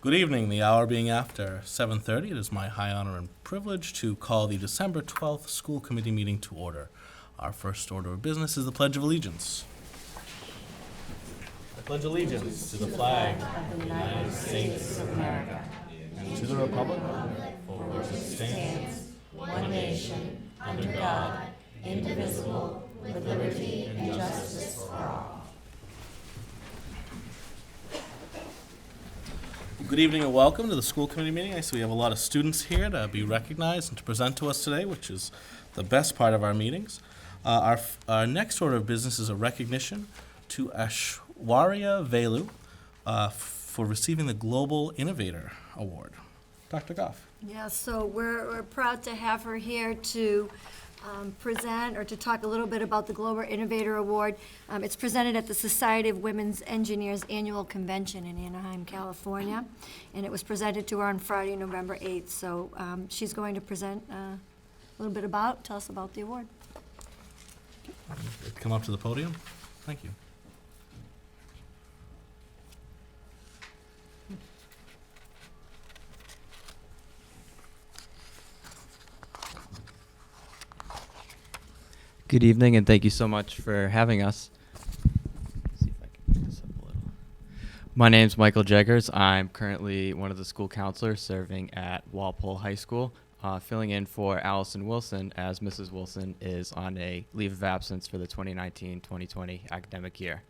Good evening. The hour being after 7:30, it is my high honor and privilege to call the December 12th school committee meeting to order. Our first order of business is the Pledge of Allegiance. I pledge allegiance to the flag of the United States of America and to the republic for which it stands, one nation, under God, indivisible, with liberty and justice for all. Good evening and welcome to the school committee meeting. I see we have a lot of students here to be recognized and to present to us today, which is the best part of our meetings. Our next order of business is a recognition to Aishwarya Velu for receiving the Global Innovator Award. Dr. Goff. Yeah, so we're proud to have her here to present or to talk a little bit about the Global Innovator Award. It's presented at the Society of Women's Engineers Annual Convention in Anaheim, California, and it was presented to her on Friday, November 8th. So she's going to present a little bit tell us about the award. Come up to the podium. Thank you. Good evening, and thank you so much for having us. See if I can pick this up a little. My name's Michael Jeggers. I'm currently one of the school counselors serving at Walpole High School, filling in for Allison Wilson as Mrs. Wilson is on a leave of absence for the 2019-2020 academic year.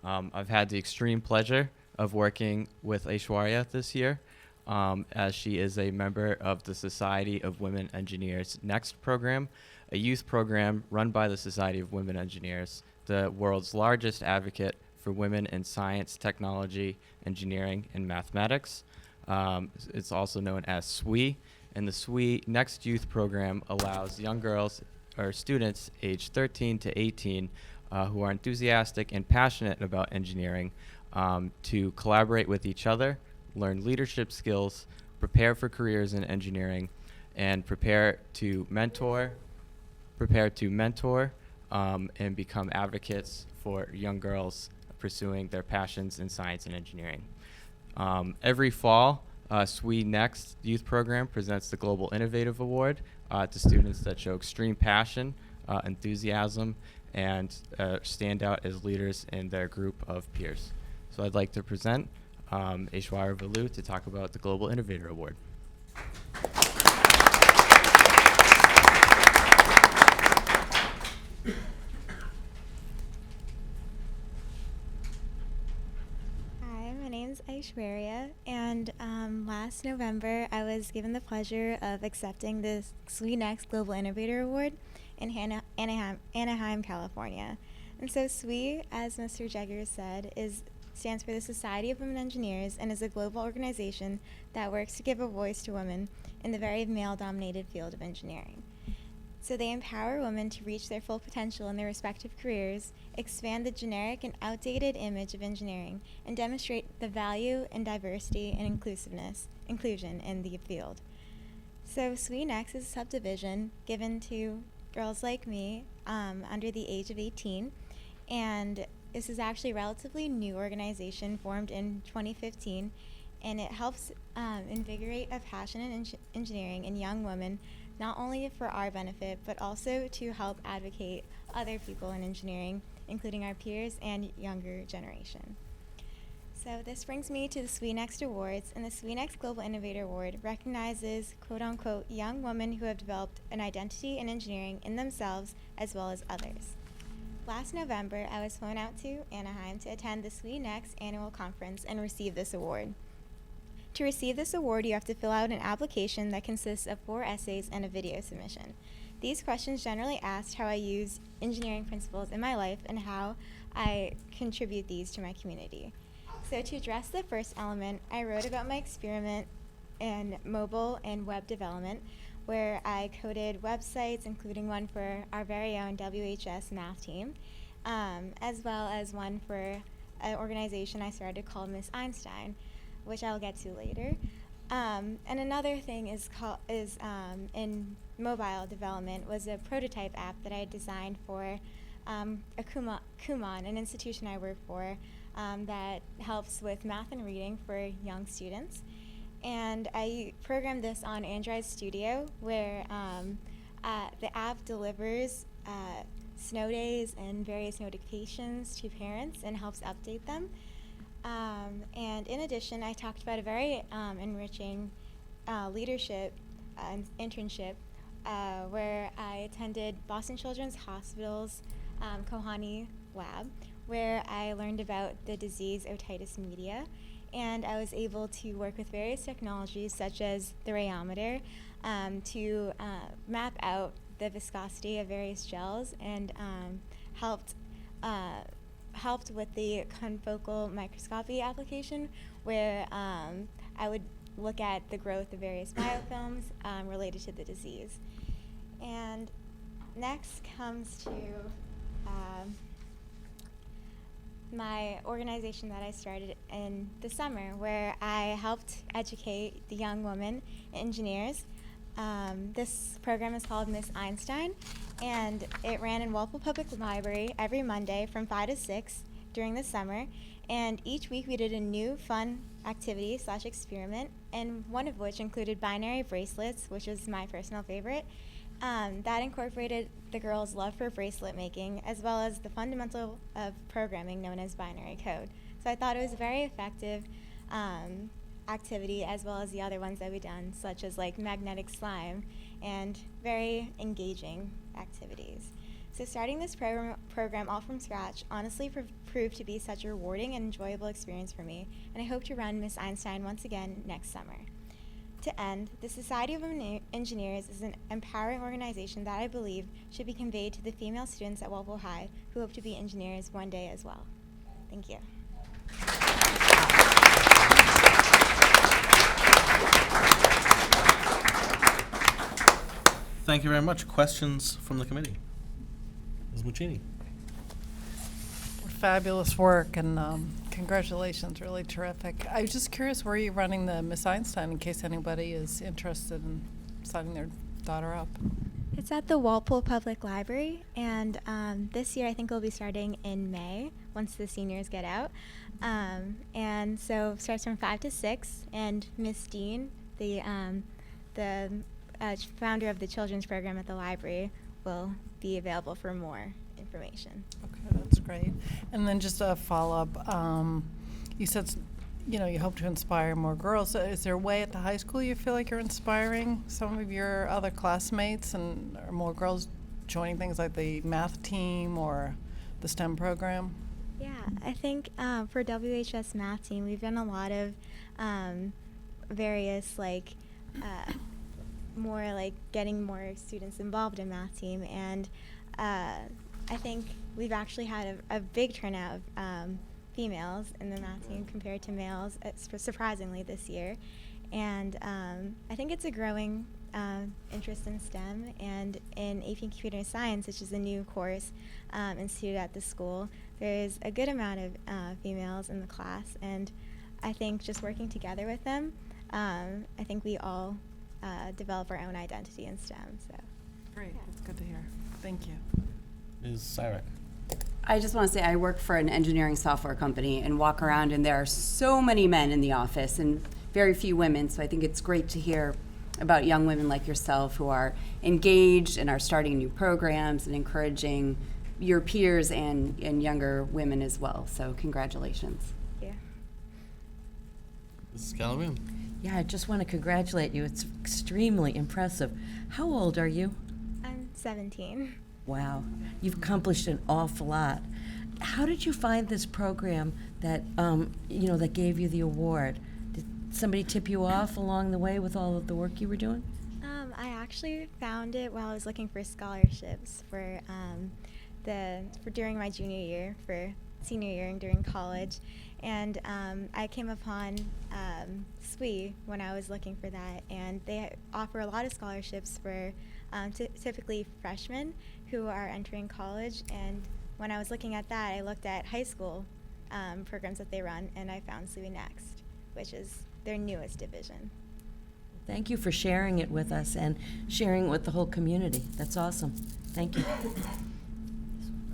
I've had the extreme pleasure of working with Aishwarya this year, as she is a member of the Society of Women Engineers Next program, a youth program run by the Society of Women Engineers, the world's largest advocate for women in science, technology, engineering, and mathematics. It's also known as SWE, and the SWE Next Youth program allows young girls or students aged 13 to 18 who are enthusiastic and passionate about engineering to collaborate with each other, learn leadership skills, prepare for careers in engineering, and prepare to mentor and become advocates for young girls pursuing their passions in science and engineering. Every fall, SWE Next Youth Program presents the Global Innovative Award to students that show extreme passion, enthusiasm, and stand out as leaders in their group of peers. So I'd like to present Aishwarya Velu to talk about the Global Innovator Award. Aishwarya, and last November I was given the pleasure of accepting the SWE Next Global Innovator Award in Anaheim, California. And so SWE, as Mr. Jeggers said, stands for the Society of Women Engineers and is a global organization that works to give a voice to women in the very male-dominated field of engineering. So they empower women to reach their full potential in their respective careers, expand the generic and outdated image of engineering, and demonstrate the value in diversity and inclusion in the field. So SWE Next is a subdivision given to girls like me under the age of 18, and this is actually a relatively new organization formed in 2015, and it helps invigorate a passion in engineering in young women, not only for our benefit, but also to help advocate other people in engineering, including our peers and younger generation. So this brings me to the SWE Next Awards, and the SWE Next Global Innovator Award recognizes quote-unquote young women who have developed an identity in engineering in themselves as well as others. Last November, I was flown out to Anaheim to attend the SWE Next annual conference and receive this award. To receive this award, you have to fill out an application that consists of 4 essays and a video submission. These questions generally ask how I use engineering principles in my life and how I contribute these to my community. So to address the first element, I wrote about my experiment in mobile and web development, where I coded websites, including one for our very own WHS math team, as well as one for an organization I started called Miss Einstein, which I'll get to later. And another thing in mobile development was a prototype app that I designed for Kumon, an institution I work for, that helps with math and reading for young students. And I programmed this on Android Studio, where the app delivers snow days and various notifications to parents and helps update them. And in addition, I talked about a very enriching leadership internship where I attended Boston Children's Hospital's Kohani lab, where I learned about the disease otitis media, and I was able to work with various technologies such as the rheometer to map out the viscosity of various gels, and helped with the confocal microscopy application, where I would look at the growth of various biofilms related to the disease. And next comes to my organization that I started in the summer, where I helped educate the young women engineers. This program is called Miss Einstein, and it ran in Walpole Public Library every Monday from 5 to 6 during the summer. And each week we did a new fun activity / experiment, and one of which included binary bracelets, which was my personal favorite. That incorporated the girls' love for bracelet making, as well as the fundamental of programming known as binary code. So I thought it was a very effective activity, as well as the other ones that we've done, such as like magnetic slime, and very engaging activities. So starting this program all from scratch honestly proved to be such a rewarding and enjoyable experience for me, and I hope to run Miss Einstein once again next summer. To end, the Society of Women Engineers is an empowering organization that I believe should be conveyed to the female students at Walpole High who hope to be engineers one day as well. Thank you. Thank you very much. Questions from the committee? Ms. Muccini. Fabulous work, and congratulations, really terrific. I was just curious, where are you running the Miss Einstein, in case anybody is interested in signing their daughter up? It's at the Walpole Public Library, and this year I think we'll be starting in May once the seniors get out. And so it starts from 5 to 6, and Miss Dean, the founder of the children's program at the library, will be available for more information. Okay, that's great. And then just a follow-up, you said, you hope to inspire more girls. Is there a way at the high school you feel like you're inspiring some of your other classmates, and are more girls joining things like the math team or the STEM program? Yeah, I think for WHS math team, we've done a lot of various more like getting more students involved in math team, and I think we've actually had a big turnout of females in the math team compared to males, surprisingly this year. And I think it's a growing interest in STEM and in AP Computer Science, which is a new course instituted at the school. There's a good amount of females in the class, and I think just working together with them, I think we all develop our own identity in STEM. So Great, that's good to hear. Thank you. Ms. Cyrek. I just want to say I work for an engineering software company and walk around, and there are so many men in the office and very few women, so I think it's great to hear about young women like yourself who are engaged and are starting new programs and encouraging your peers and younger women as well. So congratulations. yeah. Mrs. Calhoun. Yeah, I just want to congratulate you. It's extremely impressive. How old are you? I'm 17. Wow, you've accomplished an awful lot. How did you find this program that, that gave you the award? Did somebody tip you off along the way with all of the work you were doing? I actually found it while I was looking for scholarships for during my junior year, for senior year and during college, and I came upon SWE when I was looking for that, and they offer a lot of scholarships for typically freshmen who are entering college. And when I was looking at that, I looked at high school programs that they run, and I found SWE Next, which is their newest division. Thank you for sharing it with us and sharing it with the whole community. That's awesome. Thank you.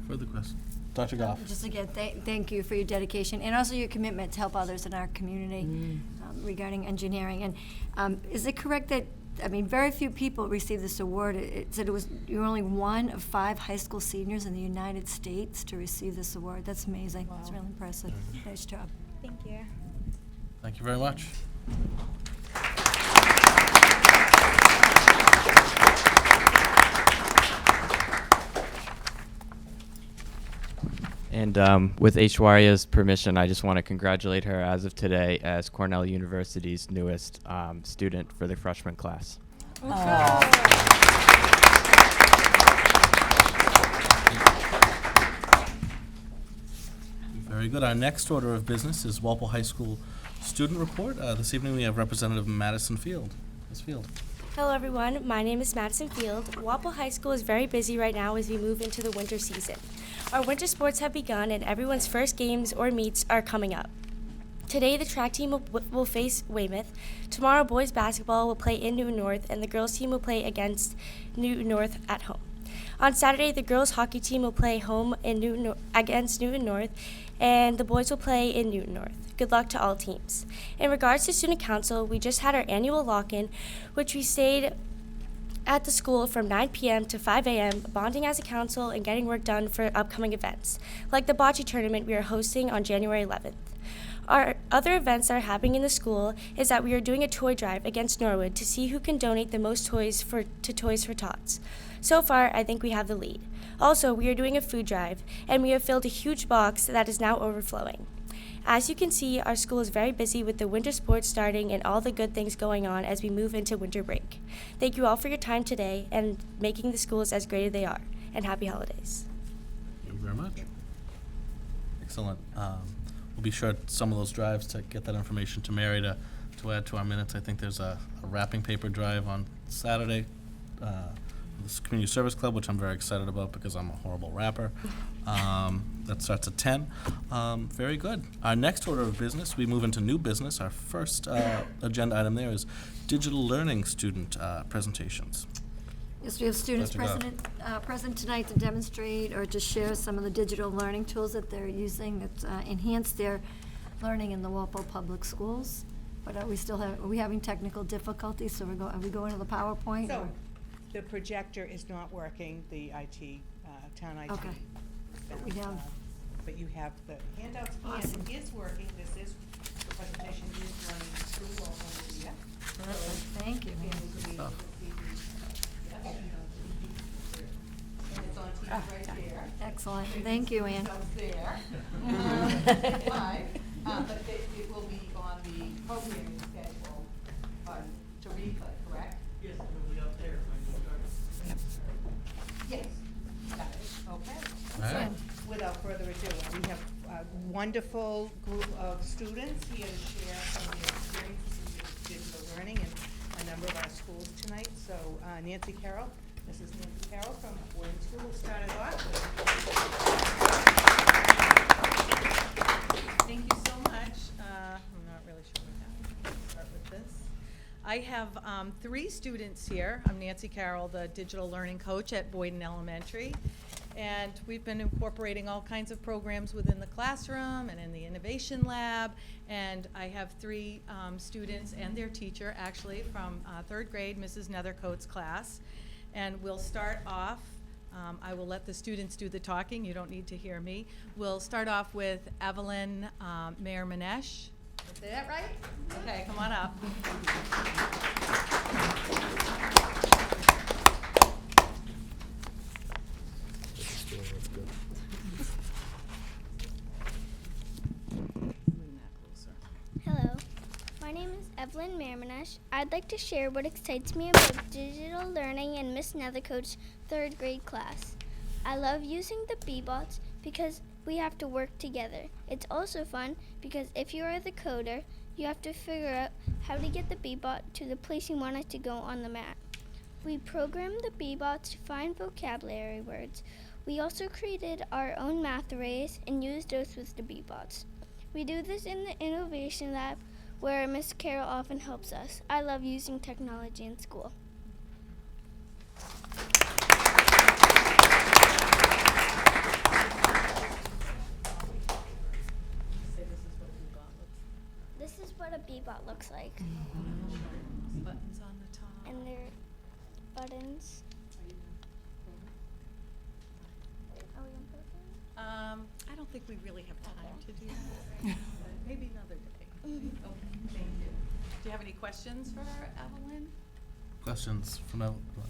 Further questions? Dr. Goff. Just again, thank you for your dedication and also your commitment to help others in our community regarding engineering. And is it correct that, I mean, very few people receive this award? It said you're only one of 5 high school seniors in the United States to receive this award. That's amazing. That's really impressive. Nice job. Thank you. Thank you very much. And with Aishwarya's permission, I just want to congratulate her as of today as Cornell University's newest student for the freshman class. Very good. Our next order of business is Walpole High School student report. This evening we have Representative Madison Field. Ms. Field. Hello everyone, my name is Madison Field. Walpole High School is very busy right now as we move into the winter season. Our winter sports have begun and everyone's first games or meets are coming up. Today the track team will face Weymouth. Tomorrow boys basketball will play in Newton North and the girls team will play against Newton North at home. On Saturday the girls hockey team will play home in against Newton North and the boys will play in Newton North. Good luck to all teams. In regards to student council, we just had our annual lock-in, which we stayed at the school from 9 p.m. to 5 a.m., bonding as a council and getting work done for upcoming events, like the bocce tournament we are hosting on January 11th. Our other events that are happening in the school is that we are doing a toy drive against Norwood to see who can donate the most toys to Toys for Tots. So far, I think we have the lead. Also, we are doing a food drive, and we have filled a huge box that is now overflowing. As you can see, our school is very busy with the winter sports starting and all the good things going on as we move into winter break. Thank you all for your time today and making the schools as great as they are. And happy holidays. Thank you very much. Excellent. We'll be sure some of those drives to get that information to Mary to add to our minutes. I think there's a wrapping paper drive on Saturday. This Community Service Club, which I'm very excited about because I'm a horrible rapper. That starts at 10. Very good. Our next order of business, we move into new business. Our first agenda item there is digital learning student presentations. Yes, we have students Dr. Goff. present tonight to demonstrate or to share some of the digital learning tools that they're using that enhance their learning in the Walpole Public Schools. But are we having technical difficulties? So are we going to the PowerPoint? So, or- the projector is not working, the IT, town IT. Okay. found, We have- But you have the handouts, Awesome. and it is working, the presentation is running through all over here. Perfect, thank you. Oh. And it's on TV right there. Excellent, thank you, Ann. So it's there. Live, but it will be on the programming schedule, to replay, correct? Yes, it'll be up there when you start. Yes. Got it, okay. All right. Without further ado, we have a wonderful group of students here to share some of their experiences with digital learning in a number of our schools tonight. So Nancy Carroll, Mrs. Nancy Carroll from Warden School will start it off. Thank you so much. I'm not really sure what happened. Start with this. I have 3 students here. I'm Nancy Carroll, the digital learning coach at Boyden Elementary. And we've been incorporating all kinds of programs within the classroom and in the innovation lab. And I have 3 students and their teacher, actually, from 3rd grade, Mrs. Nethercoat's class. And we'll start off, I will let the students do the talking. You don't need to hear me. We'll start off with Evelyn Mayer-Manesh. Did I say that right? Okay, come on up. Hello, my name is Evelyn Marmanesh. I'd like to share what excites me about digital learning in Miss Nethercoat's 3rd grade class. I love using the B-bots because we have to work together. It's also fun because if you are the coder, you have to figure out how to get the B-bot to the place you want it to go on the map. We program the B-bots to find vocabulary words. We also created our own math arrays and used those with the B-bots. We do this in the Innovation Lab, where Miss Carroll often helps us. I love using technology in school. bot looks like. Buttons on the top. And they're buttons. Are we on purpose? I don't think we really have time to do that. Maybe another day. Okay, thank you. Do you have any questions for Evelyn? Questions from everyone?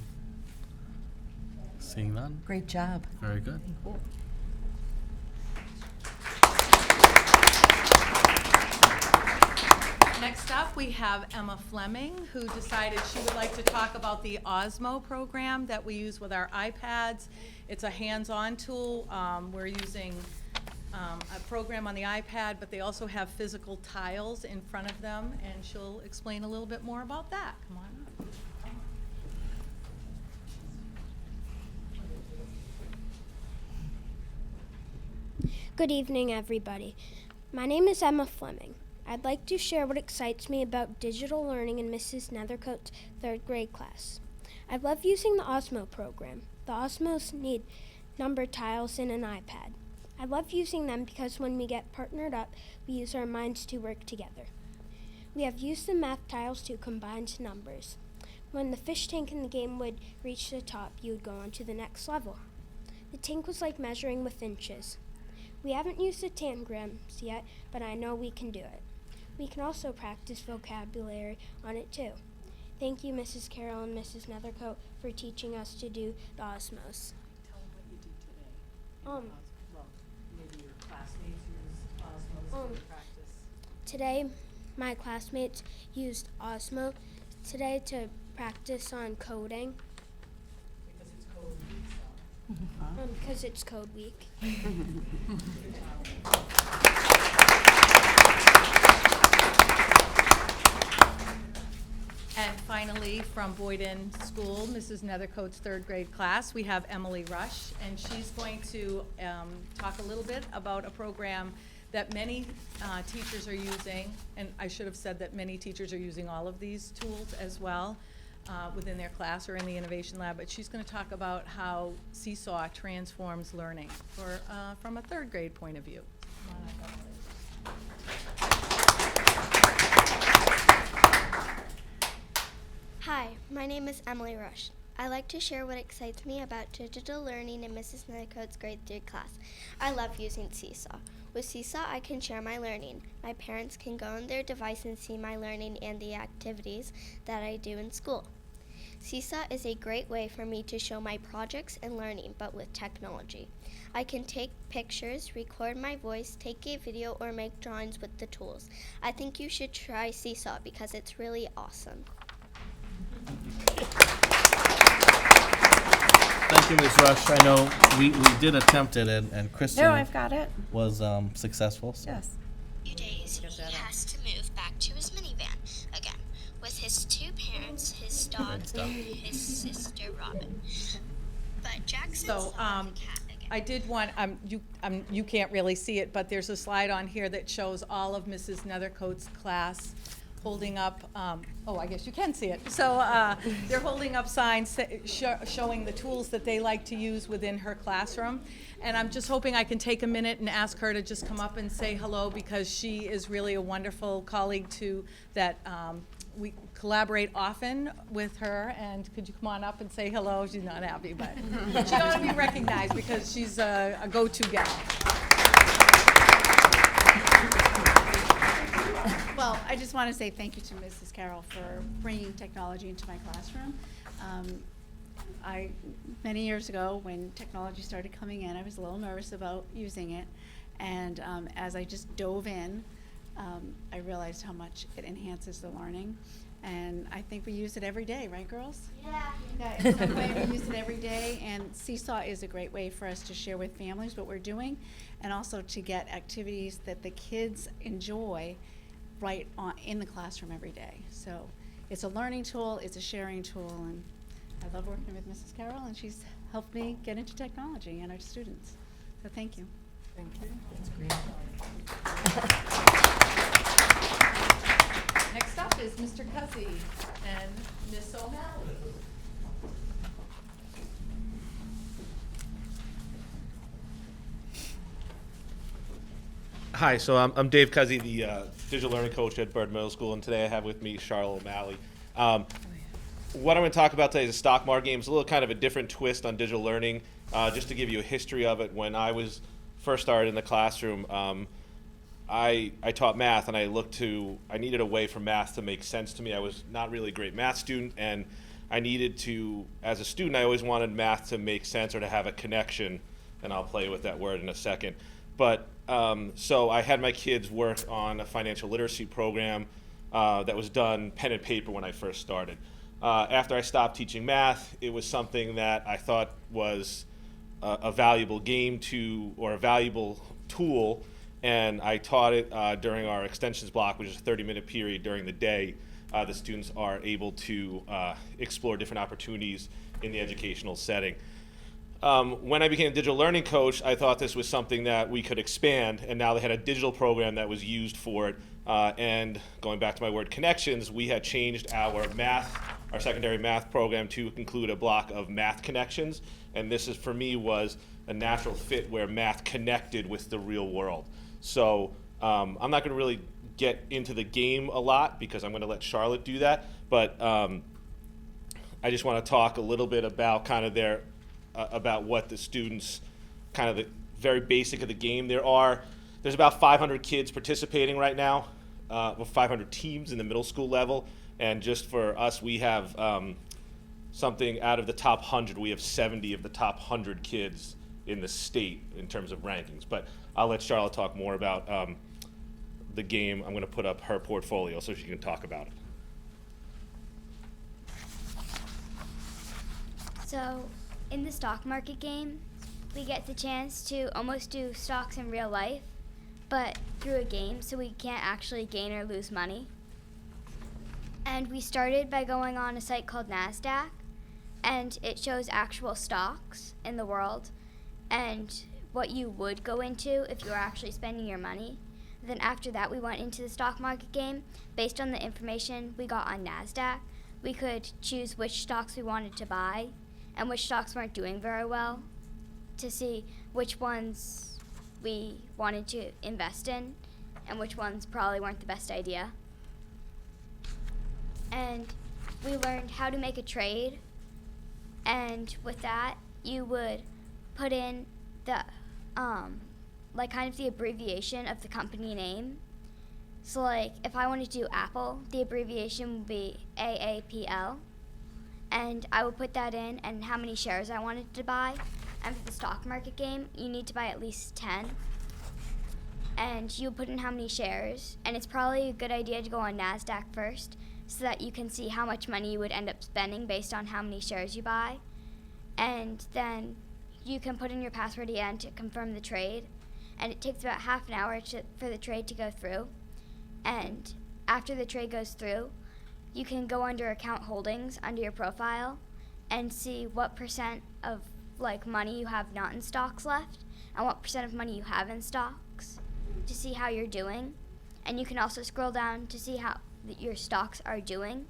Seeing none? Great job. Very good. Next up, we have Emma Fleming, who decided she would like to talk about the Osmo program that we use with our iPads. It's a hands-on tool. We're using a program on the iPad, but they also have physical tiles in front of them, and she'll explain a little bit more about that. Come on up. Good evening, everybody. My name is Emma Fleming. I'd like to share what excites me about digital learning in Mrs. Nethercote's third grade class. I love using the Osmo program. The Osmos need number tiles in an iPad. I love using them because when we get partnered up, we use our minds to work together. We have used the math tiles to combine numbers. When the fish tank in the game would reach the top, you would go on to the next level. The tank was like measuring with inches. We haven't used the tangrams yet, but I know we can do it. We can also practice vocabulary on it too. Thank you, Mrs. Carroll and Mrs. Nethercote, for teaching us to do the Osmos. Tell them what you did today. Um, Well, maybe your classmates use Osmos for practice. Today, my classmates used Osmo today to practice on coding. Because it's code week, so. Because it's code week. And finally, from Boyden School, Mrs. Nethercote's third grade class, we have Emily Rush, and she's going to talk a little bit about a program that many teachers are using, and I should have said that many teachers are using all of these tools as well within their class or in the Innovation Lab, but she's going to talk about how Seesaw transforms learning from a third grade point of view. Come on up, Emily. Hi, my name is Emily Rush. I like to share what excites me about digital learning in Mrs. Nethercote's grade 3 class. I love using Seesaw. With Seesaw, I can share my learning. My parents can go on their device and see my learning and the activities that I do in school. Seesaw is a great way for me to show my projects and learning, but with technology. I can take pictures, record my voice, take a video, or make drawings with the tools. I think you should try Seesaw because it's really awesome. Thank you, Ms. Rush. I know we did attempt it, and Kristen No, I've got it. was successful. So. Yes. Few days, he has to move back to his minivan again with his two parents, his dog, and his sister Robin. But Jackson's So, not the cat again. I did want, you can't really see it, but there's a slide on here that shows all of Mrs. Nethercote's class holding up, I guess you can see it. So they're holding up signs showing the tools that they like to use within her classroom. And I'm just hoping I can take a minute and ask her to just come up and say hello, because she is really a wonderful colleague that we collaborate often with her. And could you come on up and say hello? She's not happy, but she ought to be recognized because she's a go-to gal. Well, I just want to say thank you to Mrs. Carroll for bringing technology into my classroom. Many years ago, when technology started coming in, I was a little nervous about using it. And as I just dove in, I realized how much it enhances the learning. And I think we use it every day, right, girls? Yeah. In some way, we use it every day. And Seesaw is a great way for us to share with families what we're doing, and also to get activities that the kids enjoy right in the classroom every day. So it's a learning tool, it's a sharing tool, and I love working with Mrs. Carroll, and she's helped me get into technology and our students. So thank you. Thank you. That's great. Next up is Mr. Cuzzy and Miss O'Malley. Hi, so I'm Dave Cuzzy, the digital learning coach at Bird Middle School, and today I have with me Charlotte O'Malley. What I'm going to talk about today is a stock market game. It's a little kind of a different twist on digital learning. Just to give you a history of it, when I was first started in the classroom, I taught math, and I needed a way for math to make sense to me. I was not really a great math student, and I needed to, as a student, I always wanted math to make sense or to have a connection, and I'll play with that word in a second. But so I had my kids work on a financial literacy program that was done pen and paper when I first started. After I stopped teaching math, it was something that I thought was a valuable game or a valuable tool, and I taught it during our extensions block, which is a 30-minute period during the day. The students are able to explore different opportunities in the educational setting. When I became a digital learning coach, I thought this was something that we could expand, and now they had a digital program that was used for it. And going back to my word connections, we had changed our secondary math program to include a block of math connections. And this is, for me, was a natural fit where math connected with the real world. So I'm not going to really get into the game a lot because I'm going to let Charlotte do that. But I just want to talk a little bit about kind of about what the students, kind of the very basic of the game. There's about 500 kids participating right now, 500 teams in the middle school level. And just for us, we have something out of the top 100. We have 70 of the top 100 kids in the state in terms of rankings. But I'll let Charlotte talk more about the game. I'm going to put up her portfolio so she can talk about it. So, in the stock market game, we get the chance to almost do stocks in real life, but through a game, so we can't actually gain or lose money. And we started by going on a site called NASDAQ, and it shows actual stocks in the world and what you would go into if you were actually spending your money. Then after that, we went into the stock market game. Based on the information we got on NASDAQ, we could choose which stocks we wanted to buy and which stocks weren't doing very well to see which ones we wanted to invest in and which ones probably weren't the best idea. And we learned how to make a trade, and with that, you would put in the, kind of the abbreviation of the company name. So like, if I wanted to do Apple, the abbreviation would be AAPL, and I would put that in and how many shares I wanted to buy. And for the stock market game, you need to buy at least 10. And you put in how many shares, and it's probably a good idea to go on NASDAQ first so that you can see how much money you would end up spending based on how many shares you buy. And then you can put in your password at the end to confirm the trade, and it takes about half an hour for the trade to go through. And after the trade goes through, you can go under account holdings under your profile and see what percent of money you have not in stocks left and what percent of money you have in stocks to see how you're doing. And you can also scroll down to see how your stocks are doing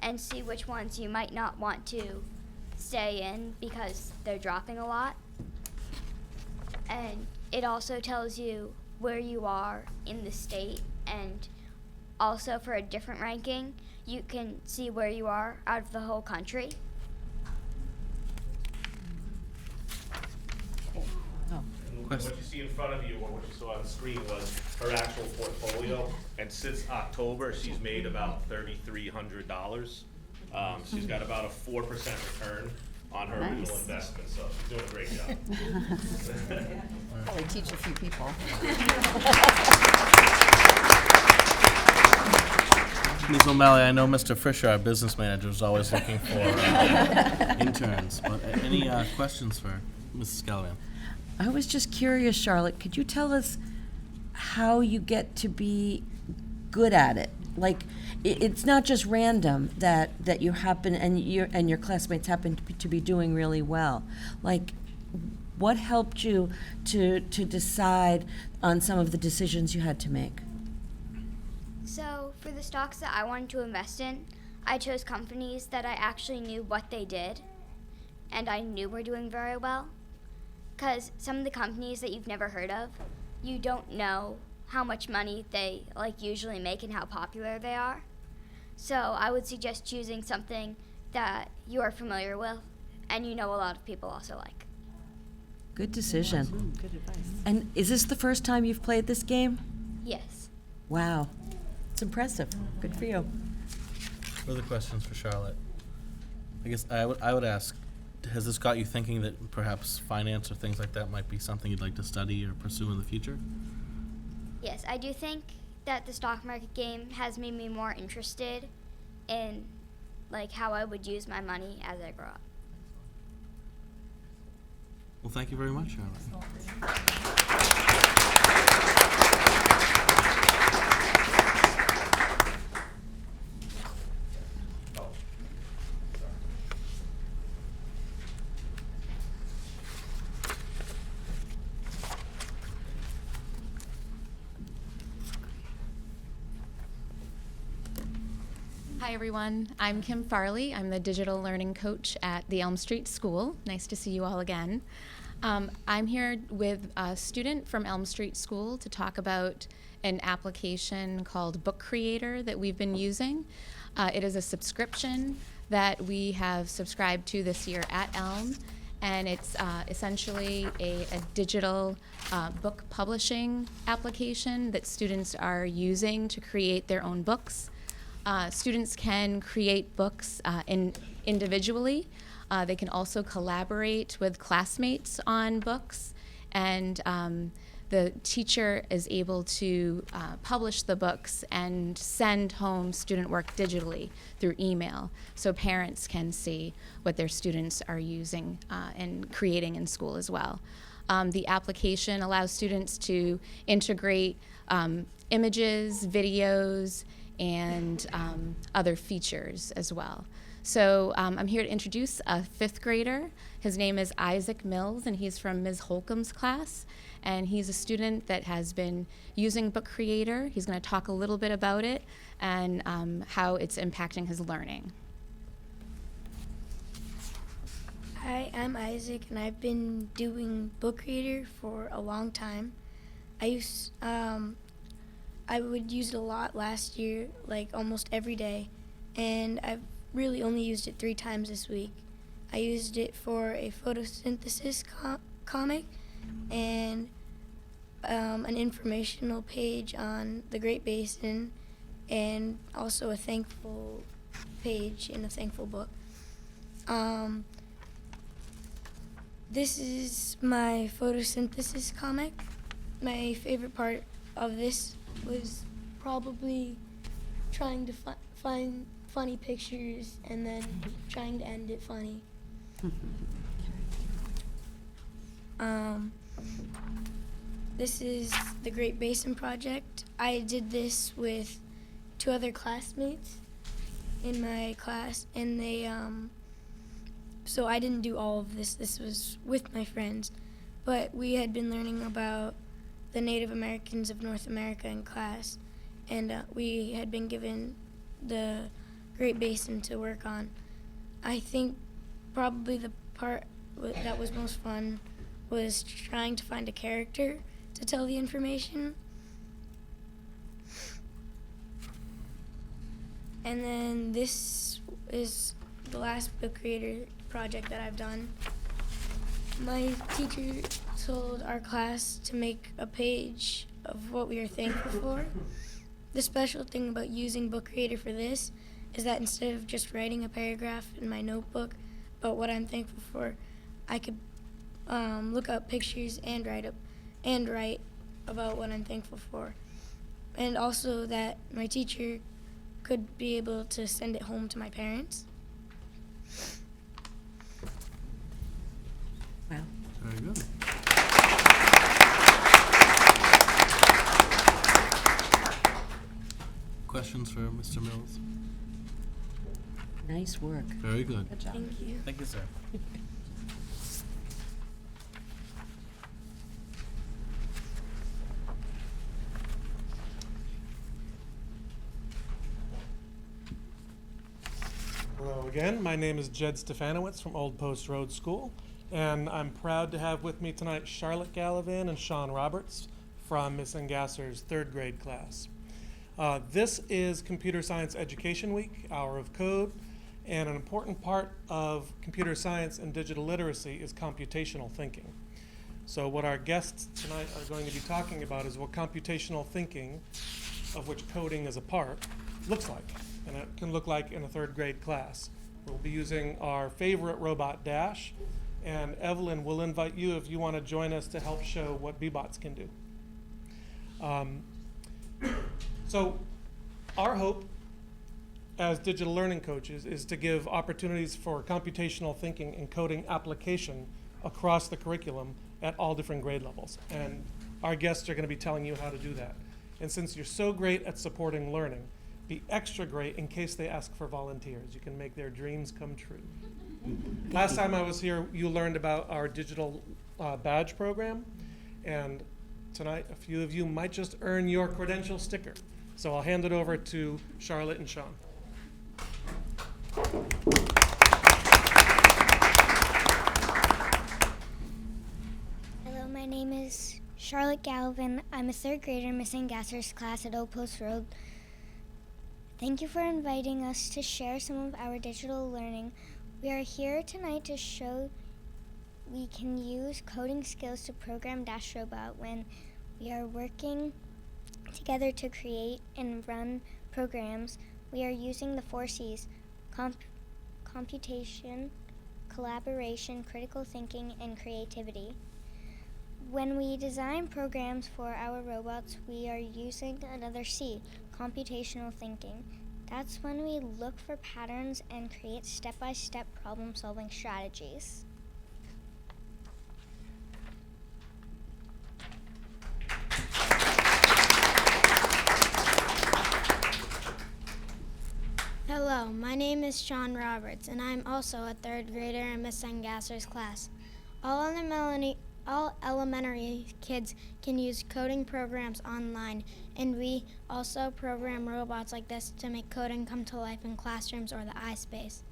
and see which ones you might not want to stay in because they're dropping a lot. And it also tells you where you are in the state, and also for a different ranking, you can see where you are out of the whole country. What you see in front of you, or what you saw on the screen, was her actual portfolio. And since October, she's made about $3,300. She's got about a 4% return on her original investment, so she's doing a great job. Probably teach a few people. Ms. O'Malley, I know Mr. Fisher, our business manager, is always looking for interns, but any questions for Mrs. Gallivan? I was just curious, Charlotte, could you tell us how you get to be good at it? Like, it's not just random that you happen and your classmates happen to be doing really well. Like, what helped you to decide on some of the decisions you had to make? So for the stocks that I wanted to invest in, I chose companies that I actually knew what they did and I knew were doing very well. Because some of the companies that you've never heard of, you don't know how much money they like usually make and how popular they are. So I would suggest choosing something that you are familiar with and you know a lot of people also like. Good decision. Good advice. And is this the first time you've played this game? Yes. Wow. It's impressive. Good for you. Further questions for Charlotte? I guess I would ask, has this got you thinking that perhaps finance or things like that might be something you'd like to study or pursue in the future? Yes, I do think that the stock market game has made me more interested in like how I would use my money as I grow up. Well, thank you very much, Charlotte. Hi everyone, I'm Kim Farley. I'm the digital learning coach at the Elm Street School. Nice to see you all again. I'm here with a student from Elm Street School to talk about an application called Book Creator that we've been using. It is a subscription that we have subscribed to this year at Elm, and it's essentially a digital book publishing application that students are using to create their own books. Students can create books individually. They can also collaborate with classmates on books, and the teacher is able to publish the books and send home student work digitally through email, so parents can see what their students are using and creating in school as well. The application allows students to integrate images, videos, and other features as well. So I'm here to introduce a 5th grader. His name is Isaac Mills, and he's from Ms. Holcomb's class. And he's a student that has been using Book Creator. He's going to talk a little bit about it and how it's impacting his learning. Hi, I'm Isaac, and I've been doing Book Creator for a long time. I would use it a lot last year, like almost every day, and I've really only used it 3 times this week. I used it for a photosynthesis comic and an informational page on the Great Basin, and also a thankful page in a thankful book. This is my photosynthesis comic. My favorite part of this was probably trying to find funny pictures and then trying to end it funny. This is the Great Basin Project. I did this with 2 other classmates in my class, and they, so I didn't do all of this. This was with my friends, but we had been learning about the Native Americans of North America in class, and we had been given the Great Basin to work on. I think probably the part that was most fun was trying to find a character to tell the information. And then this is the last Book Creator project that I've done. My teacher told our class to make a page of what we are thankful for. The special thing about using Book Creator for this is that instead of just writing a paragraph in my notebook about what I'm thankful for, I could look up pictures and write about what I'm thankful for. And also that my teacher could be able to send it home to my parents. Wow. Very good. Questions for Mr. Mills? Nice work. Very good. Good job. Thank you. Thank you, sir. Hello again. My name is Jed Stefanowitz from Old Post Road School, and I'm proud to have with me tonight Charlotte Gallivan and Sean Roberts from Ms. Engasser's third grade class. This is Computer Science Education Week, Hour of Code, and an important part of computer science and digital literacy is computational thinking. So what our guests tonight are going to be talking about is what computational thinking, of which coding is a part, looks like, and it can look like in a third grade class. We'll be using our favorite robot, Dash, and Evelyn will invite you if you want to join us to help show what B-Bots can do. So our hope as digital learning coaches is to give opportunities for computational thinking and coding application across the curriculum at all different grade levels. And our guests are going to be telling you how to do that. And since you're so great at supporting learning, be extra great in case they ask for volunteers. You can make their dreams come true. Last time I was here, you learned about our digital badge program. And tonight, a few of you might just earn your credential sticker. So I'll hand it over to Charlotte and Sean. Hello, my name is Charlotte Galvin. I'm a third grader in Miss Engasser's class at Old Post Road. Thank you for inviting us to share some of our digital learning. We are here tonight to show we can use coding skills to program Dash Robot when we are working together to create and run programs. We are using the 4 C's: computation, collaboration, critical thinking, and creativity. When we design programs for our robots, we are using another C, computational thinking. That's when we look for patterns and create step-by-step problem-solving strategies. Hello, my name is Sean Roberts, and I'm also a third grader in Miss Engasser's class. All elementary kids can use coding programs online, and we also program robots like this to make coding come to life in classrooms or the iSpace.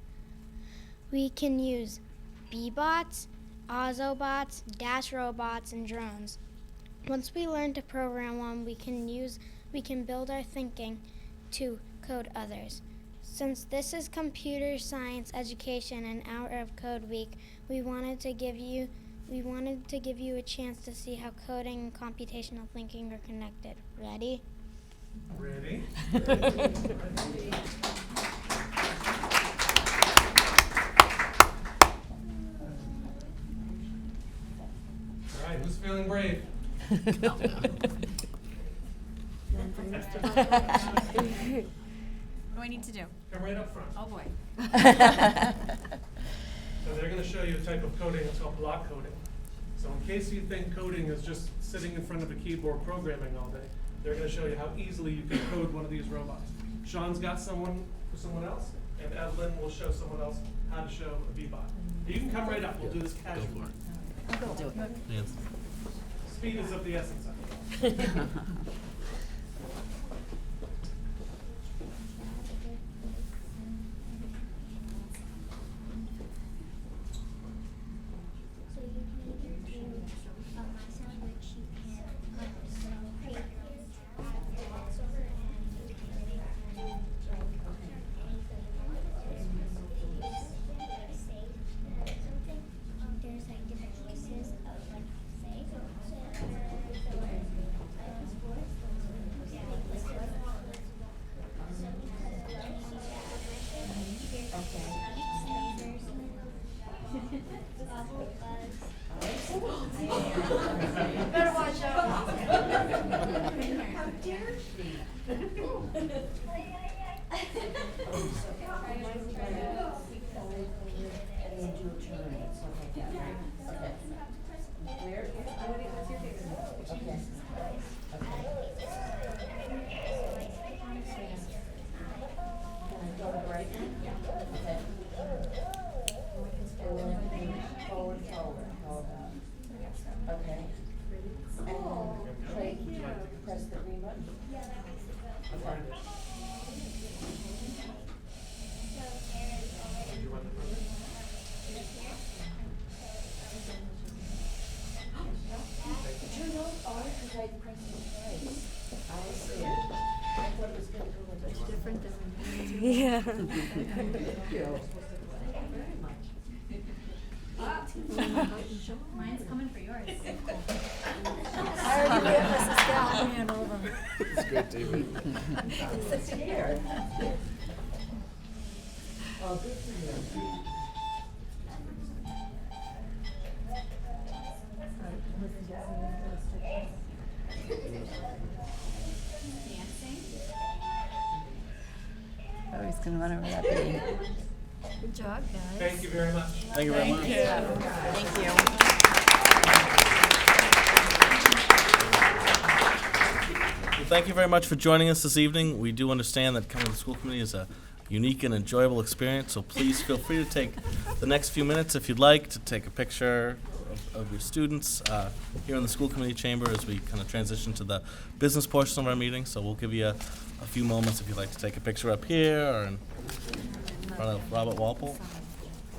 We can use B-bots, Autobots, Dash robots, and drones. Once we learn to program one, we can build our thinking to code others. Since this is Computer Science Education and Hour of Code Week, we wanted to give you a chance to see how coding and computational thinking are connected. Ready? Ready? All right, who's feeling brave? What do I need to do? Come right up front. Oh, boy. So they're going to show you a type of coding that's called block coding. So in case you think coding is just sitting in front of a keyboard programming all day, they're going to show you how easily you can code one of these robots. Sean's got someone for someone else, and Evelyn will show someone else how to show a B-bot. You can come right up. We'll do this casually. I'll do it. Yes. Speed is of the essence, I think. Better watch out. How dare she? Okay. And press the green button. Okay. Mine's coming for yours. I already did, Mrs. Gal. Hand over. It's good, David. Sit here. Oh, he's gonna run over that baby. Good job, guys. Thank you very much. Thank you very much. Thank you. Well, thank you very much for joining us this evening. We do understand that coming to the school committee is a unique and enjoyable experience, so please feel free to take the next few minutes if you'd like to take a picture of your students here in the school committee chamber as we kind of transition to the business portion of our meeting. So we'll give you a few moments if you'd like to take a picture up here or in front of Robert Walpole.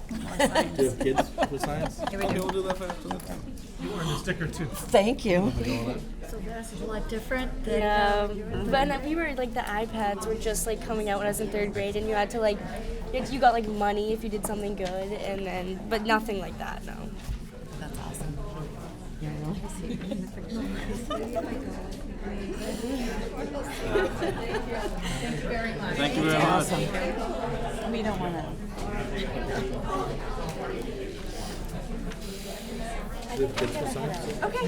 Do you have kids with science? Here we Okay, do. we'll do that after that. You earned a sticker too. Thank you. So this is a lot different than. Yeah, but we were like the iPads were just like coming out when I was in 3rd grade, and you had to like, you got like money if you did something good, and then but nothing like that. No. That's awesome. Thank you very much. Thank you very much. Awesome. We don't want to. Do you have kids with science? Okay.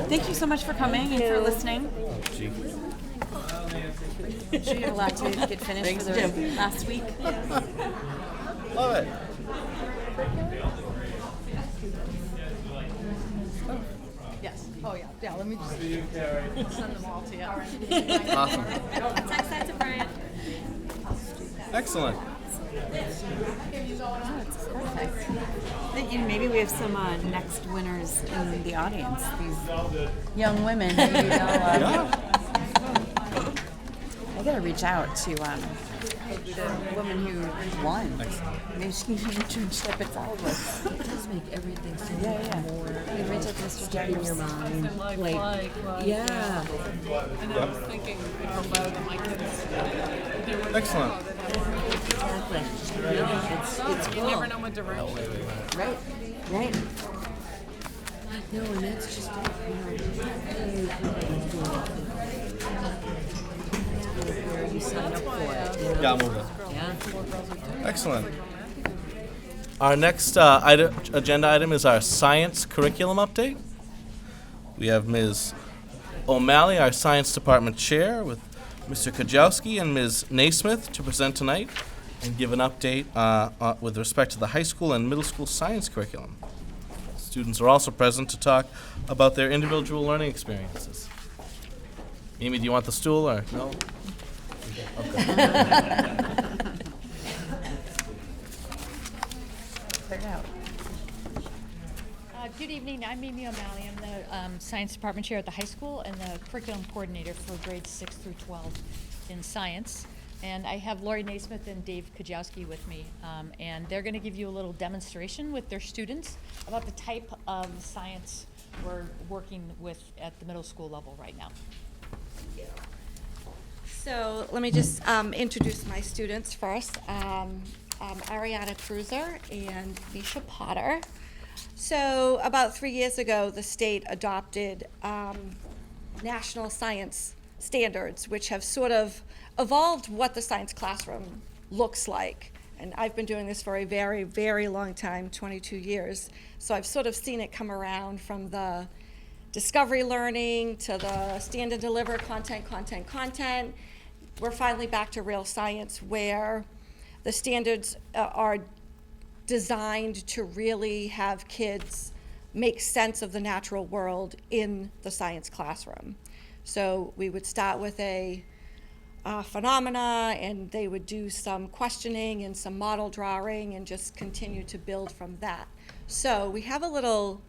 Thank you so much for coming and for listening. Gee. I'm sure you have a lot to get finished for the last week. Love it. Yes. Oh, yeah. Yeah, let me just send them all to you. Awesome. Text that to Brian. Excellent. Maybe we have some next winners in the audience. These young women. Maybe they'll, I gotta reach out to the woman who won. Maybe she can do an internship at Solidworks. It does make everything so Yeah. more You reach out to Mr. stuck in your mind. Yeah. And I was thinking out loud that my kids, they were. Excellent. Exactly. It's You cool. never know what direction. Right. Right. No, and that's just, where you sign up for it. You know? Yeah, I'll move it. Yeah. Excellent. Our next agenda item is our science curriculum update. We have Ms. O'Malley, our science department chair, with Mr. Kajowski and Ms. Naismith to present tonight and give an update with respect to the high school and middle school science curriculum. Students are also present to talk about their individual learning experiences. Amy, do you want the stool or no? Okay. Clear it out. Good evening. I'm Mimi O'Malley. I'm the science department chair at the high school and the curriculum coordinator for grades 6 through 12 in science. And I have Lori Naismith and Dave Kajowski with me. And they're going to give you a little demonstration with their students about the type of science we're working with at the middle school level right now. So let me just introduce my students first. Ariana Cruiser and Misha Potter. So about 3 years ago, the state adopted national science standards, which have sort of evolved what the science classroom looks like. And I've been doing this for a very, very long time, 22 years. So I've sort of seen it come around from the discovery learning to the stand and deliver content. We're finally back to real science where the standards are designed to really have kids make sense of the natural world in the science classroom. So we would start with a phenomena, and they would do some questioning and some model drawing and just continue to build from that. So we have a little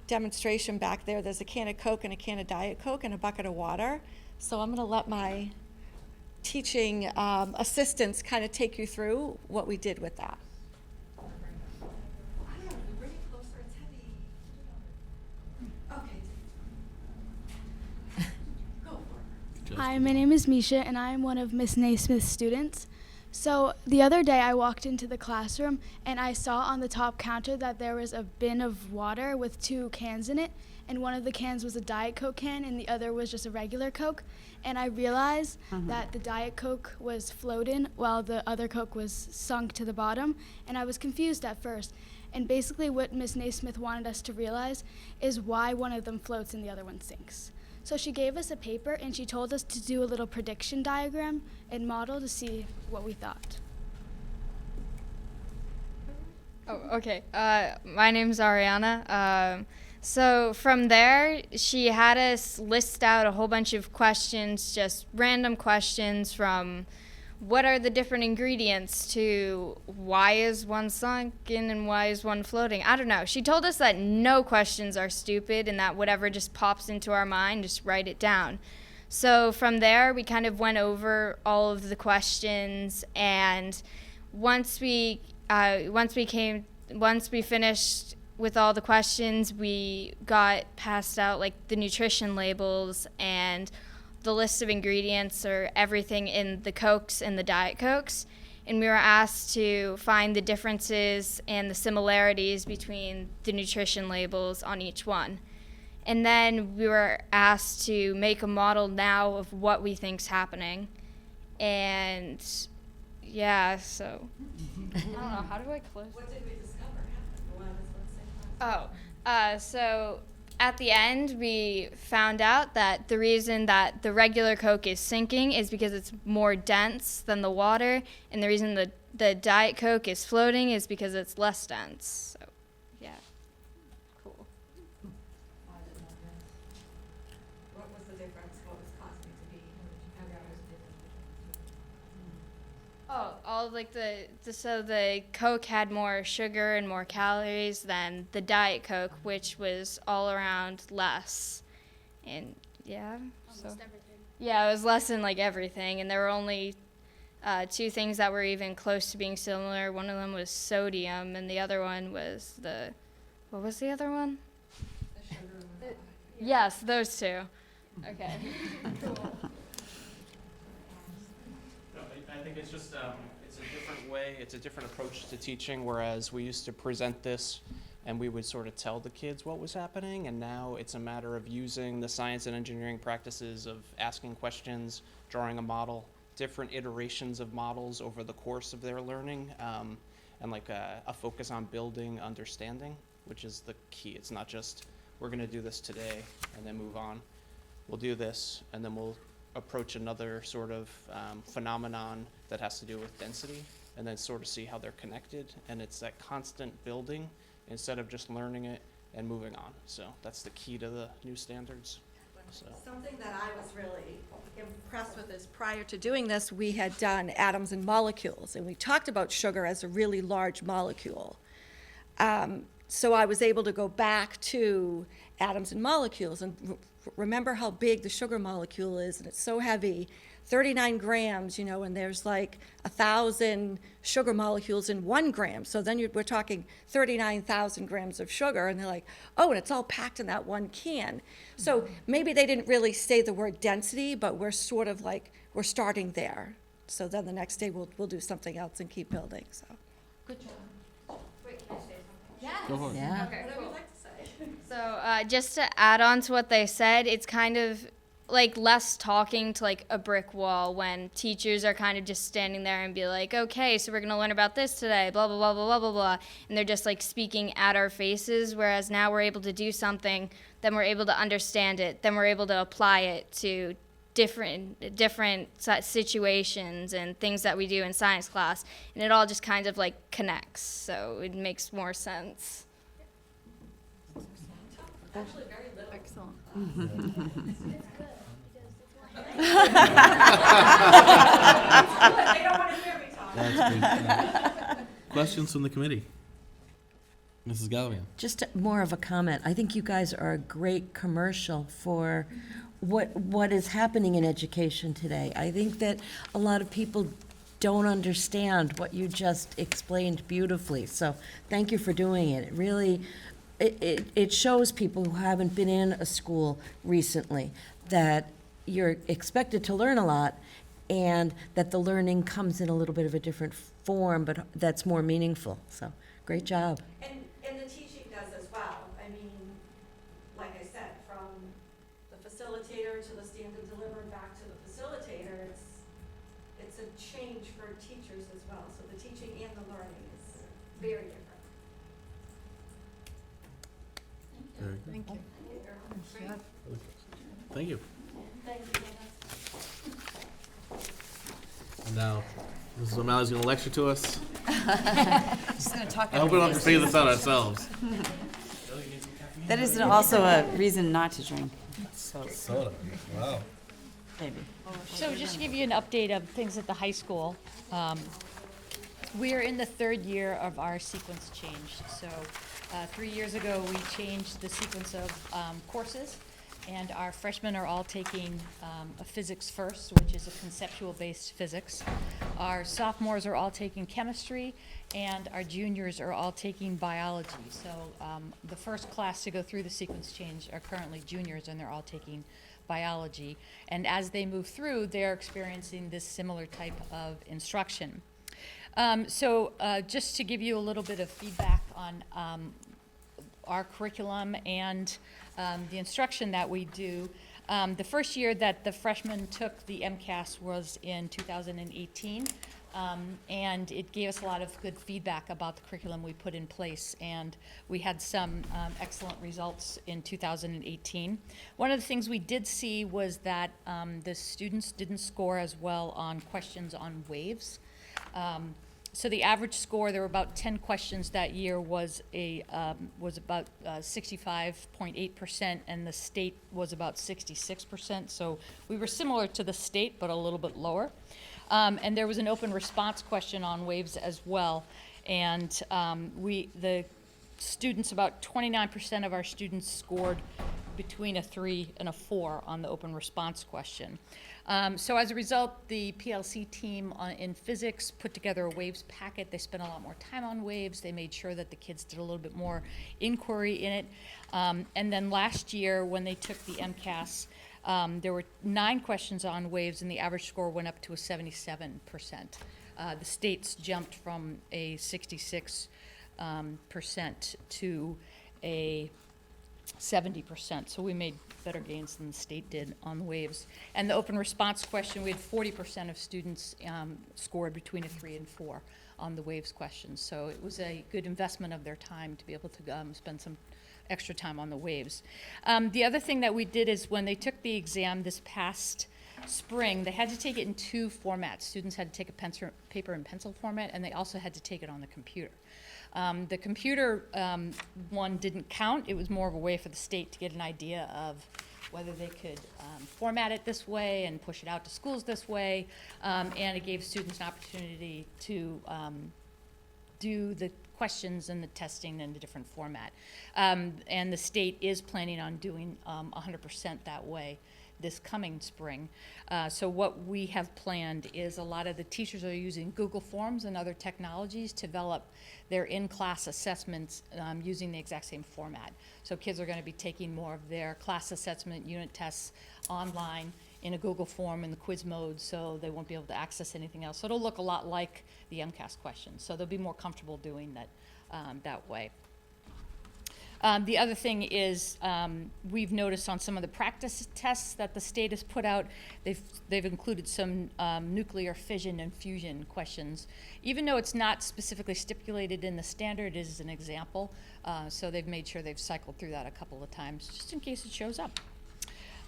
demonstration back there. There's a can of Coke and a can of Diet Coke and a bucket of water. So I'm going to let my teaching assistants kind of take you through what we did with that. Hi, my name is Misha, and I am one of Miss Naismith's students. So the other day I walked into the classroom and I saw on the top counter that there was a bin of water with 2 cans in it, and one of the cans was a Diet Coke can and the other was just a regular Coke. And I realized that the Diet Coke was floating while the other Coke was sunk to the bottom, and I was confused at first. And basically what Miss Naismith wanted us to realize is why one of them floats and the other one sinks. So she gave us a paper and she told us to do a little prediction diagram and model to see what we thought. Oh, okay. My name's Ariana. So from there, she had us list out a whole bunch of questions, just random questions from what are the different ingredients to why is one sunken and why is one floating? I don't know. She told us that no questions are stupid and that whatever just pops into our mind, just write it down. So from there, we kind of went over all of the questions, and once we finished with all the questions, we got passed out like the nutrition labels and the list of ingredients or everything in the Cokes and the Diet Cokes. And we were asked to find the differences and the similarities between the nutrition labels on each one. And then we were asked to make a model now of what we think's happening. And yeah, so I don't know, how do I close? What did we discover? So at the end, we found out that the reason that the regular Coke is sinking is because it's more dense than the water, and the reason the Diet Coke is floating is because it's less dense. So, yeah. Cool. What was the difference? What was causing it to be? How did you figure out what was the difference between the two? Oh, all like so the Coke had more sugar and more calories than the Diet Coke, which was all around less. And yeah, so everything. Yeah, it was less than like everything, and there were only 2 things that were even close to being similar. One of them was sodium, and the other one was what was the other one? The sugar. Yes, those 2. Okay. Cool. I think it's just it's a different way, it's a different approach to teaching, whereas we used to present this and we would sort of tell the kids what was happening, and now it's a matter of using the science and engineering practices of asking questions, drawing a model, different iterations of models over the course of their learning, and like a focus on building understanding, which is the key. It's not just we're going to do this today and then move on. We'll do this and then we'll approach another sort of phenomenon that has to do with density, and then sort of see how they're connected. And it's that constant building instead of just learning it and moving on. So that's the key to the new standards. So. Something that I was really impressed with is prior to doing this, we had done atoms and molecules, and we talked about sugar as a really large molecule. So I was able to go back to atoms and molecules and remember how big the sugar molecule is, and it's so heavy, 39 grams, and there's like 1,000 sugar molecules in 1 gram. So then we're talking 39,000 grams of sugar, and they're like, oh, and it's all packed in that 1 can. So maybe they didn't really say the word density, but we're sort of like, we're starting there. So then the next day we'll do something else and keep building, so. Good job. Wait, can I say something? Yes. Go for it. Yeah. Okay, cool. So just to add on to what they said, it's kind of like less talking to like a brick wall when teachers are kind of just standing there and be like, okay, so we're going to learn about this today, blah, blah, blah, blah, blah, blah, blah. And they're just like speaking at our faces, whereas now we're able to do something, then we're able to understand it, then we're able to apply it to different situations and things that we do in science class. And it all just kind of like connects, so it makes more sense. Actually, very little. Excellent. They don't want to hear me talk. That's good. Questions from the committee? Mrs. Gallivan. Just more of a comment. I think you guys are a great commercial for what is happening in education today. I think that a lot of people don't understand what you just explained beautifully. So thank you for doing it. It really, it shows people who haven't been in a school recently that you're expected to learn a lot, and that the learning comes in a little bit of a different form, but that's more meaningful. So, great job. And the teaching does as well. I mean, like I said, from the facilitator to the stand and deliver and back to the facilitator, it's a change for teachers as well. So the teaching and the learning is very different. Very good. Thank you. Thank you. Thank you. And now, Mrs. O'Malley's going to lecture to us. Just gonna talk. I hope we don't have to figure this out ourselves. That is also a reason not to drink. Soda. Wow. Maybe. So just to give you an update of things at the high school, we are in the third year of our sequence change. So 3 years ago, we changed the sequence of courses, and our freshmen are all taking a physics first, which is a conceptual-based physics. Our sophomores are all taking chemistry, and our juniors are all taking biology. So the first class to go through the sequence change are currently juniors, and they're all taking biology. And as they move through, they're experiencing this similar type of instruction. So just to give you a little bit of feedback on our curriculum and the instruction that we do, the first year that the freshmen took the MCAS was in 2018. And it gave us a lot of good feedback about the curriculum we put in place, and we had some excellent results in 2018. One of the things we did see was that the students didn't score as well on questions on waves. So the average score, there were about 10 questions that year, was about 65.8%, and the state was about 66%. So we were similar to the state, but a little bit lower. And there was an open response question on waves as well. And the students, about 29% of our students scored between a 3 and a 4 on the open response question. So as a result, the PLC team in physics put together a waves packet. They spent a lot more time on waves. They made sure that the kids did a little bit more inquiry in it. And then last year, when they took the MCAS, there were 9 questions on waves, and the average score went up to a 77%. The states jumped from a 66% to a 70%. So we made better gains than the state did on waves. And the open response question, we had 40% of students scored between a 3 and 4 on the waves questions. So it was a good investment of their time to be able to spend some extra time on the waves. The other thing that we did is when they took the exam this past spring, they had to take it in 2 formats. Students had to take a paper and pencil format, and they also had to take it on the computer. The computer one didn't count. It was more of a way for the state to get an idea of whether they could format it this way and push it out to schools this way, and it gave students an opportunity to do the questions and the testing in a different format. And the state is planning on doing 100% that way this coming spring. So what we have planned is a lot of the teachers are using Google Forms and other technologies to develop their in-class assessments using the exact same format. So kids are going to be taking more of their class assessment unit tests online in a Google form in the quiz mode, so they won't be able to access anything else. So it'll look a lot like the MCAS questions. So they'll be more comfortable doing that that way. The other thing is we've noticed on some of the practice tests that the state has put out, they've included some nuclear fission and fusion questions. Even though it's not specifically stipulated in the standard, it is an example. So they've made sure they've cycled through that a couple of times just in case it shows up.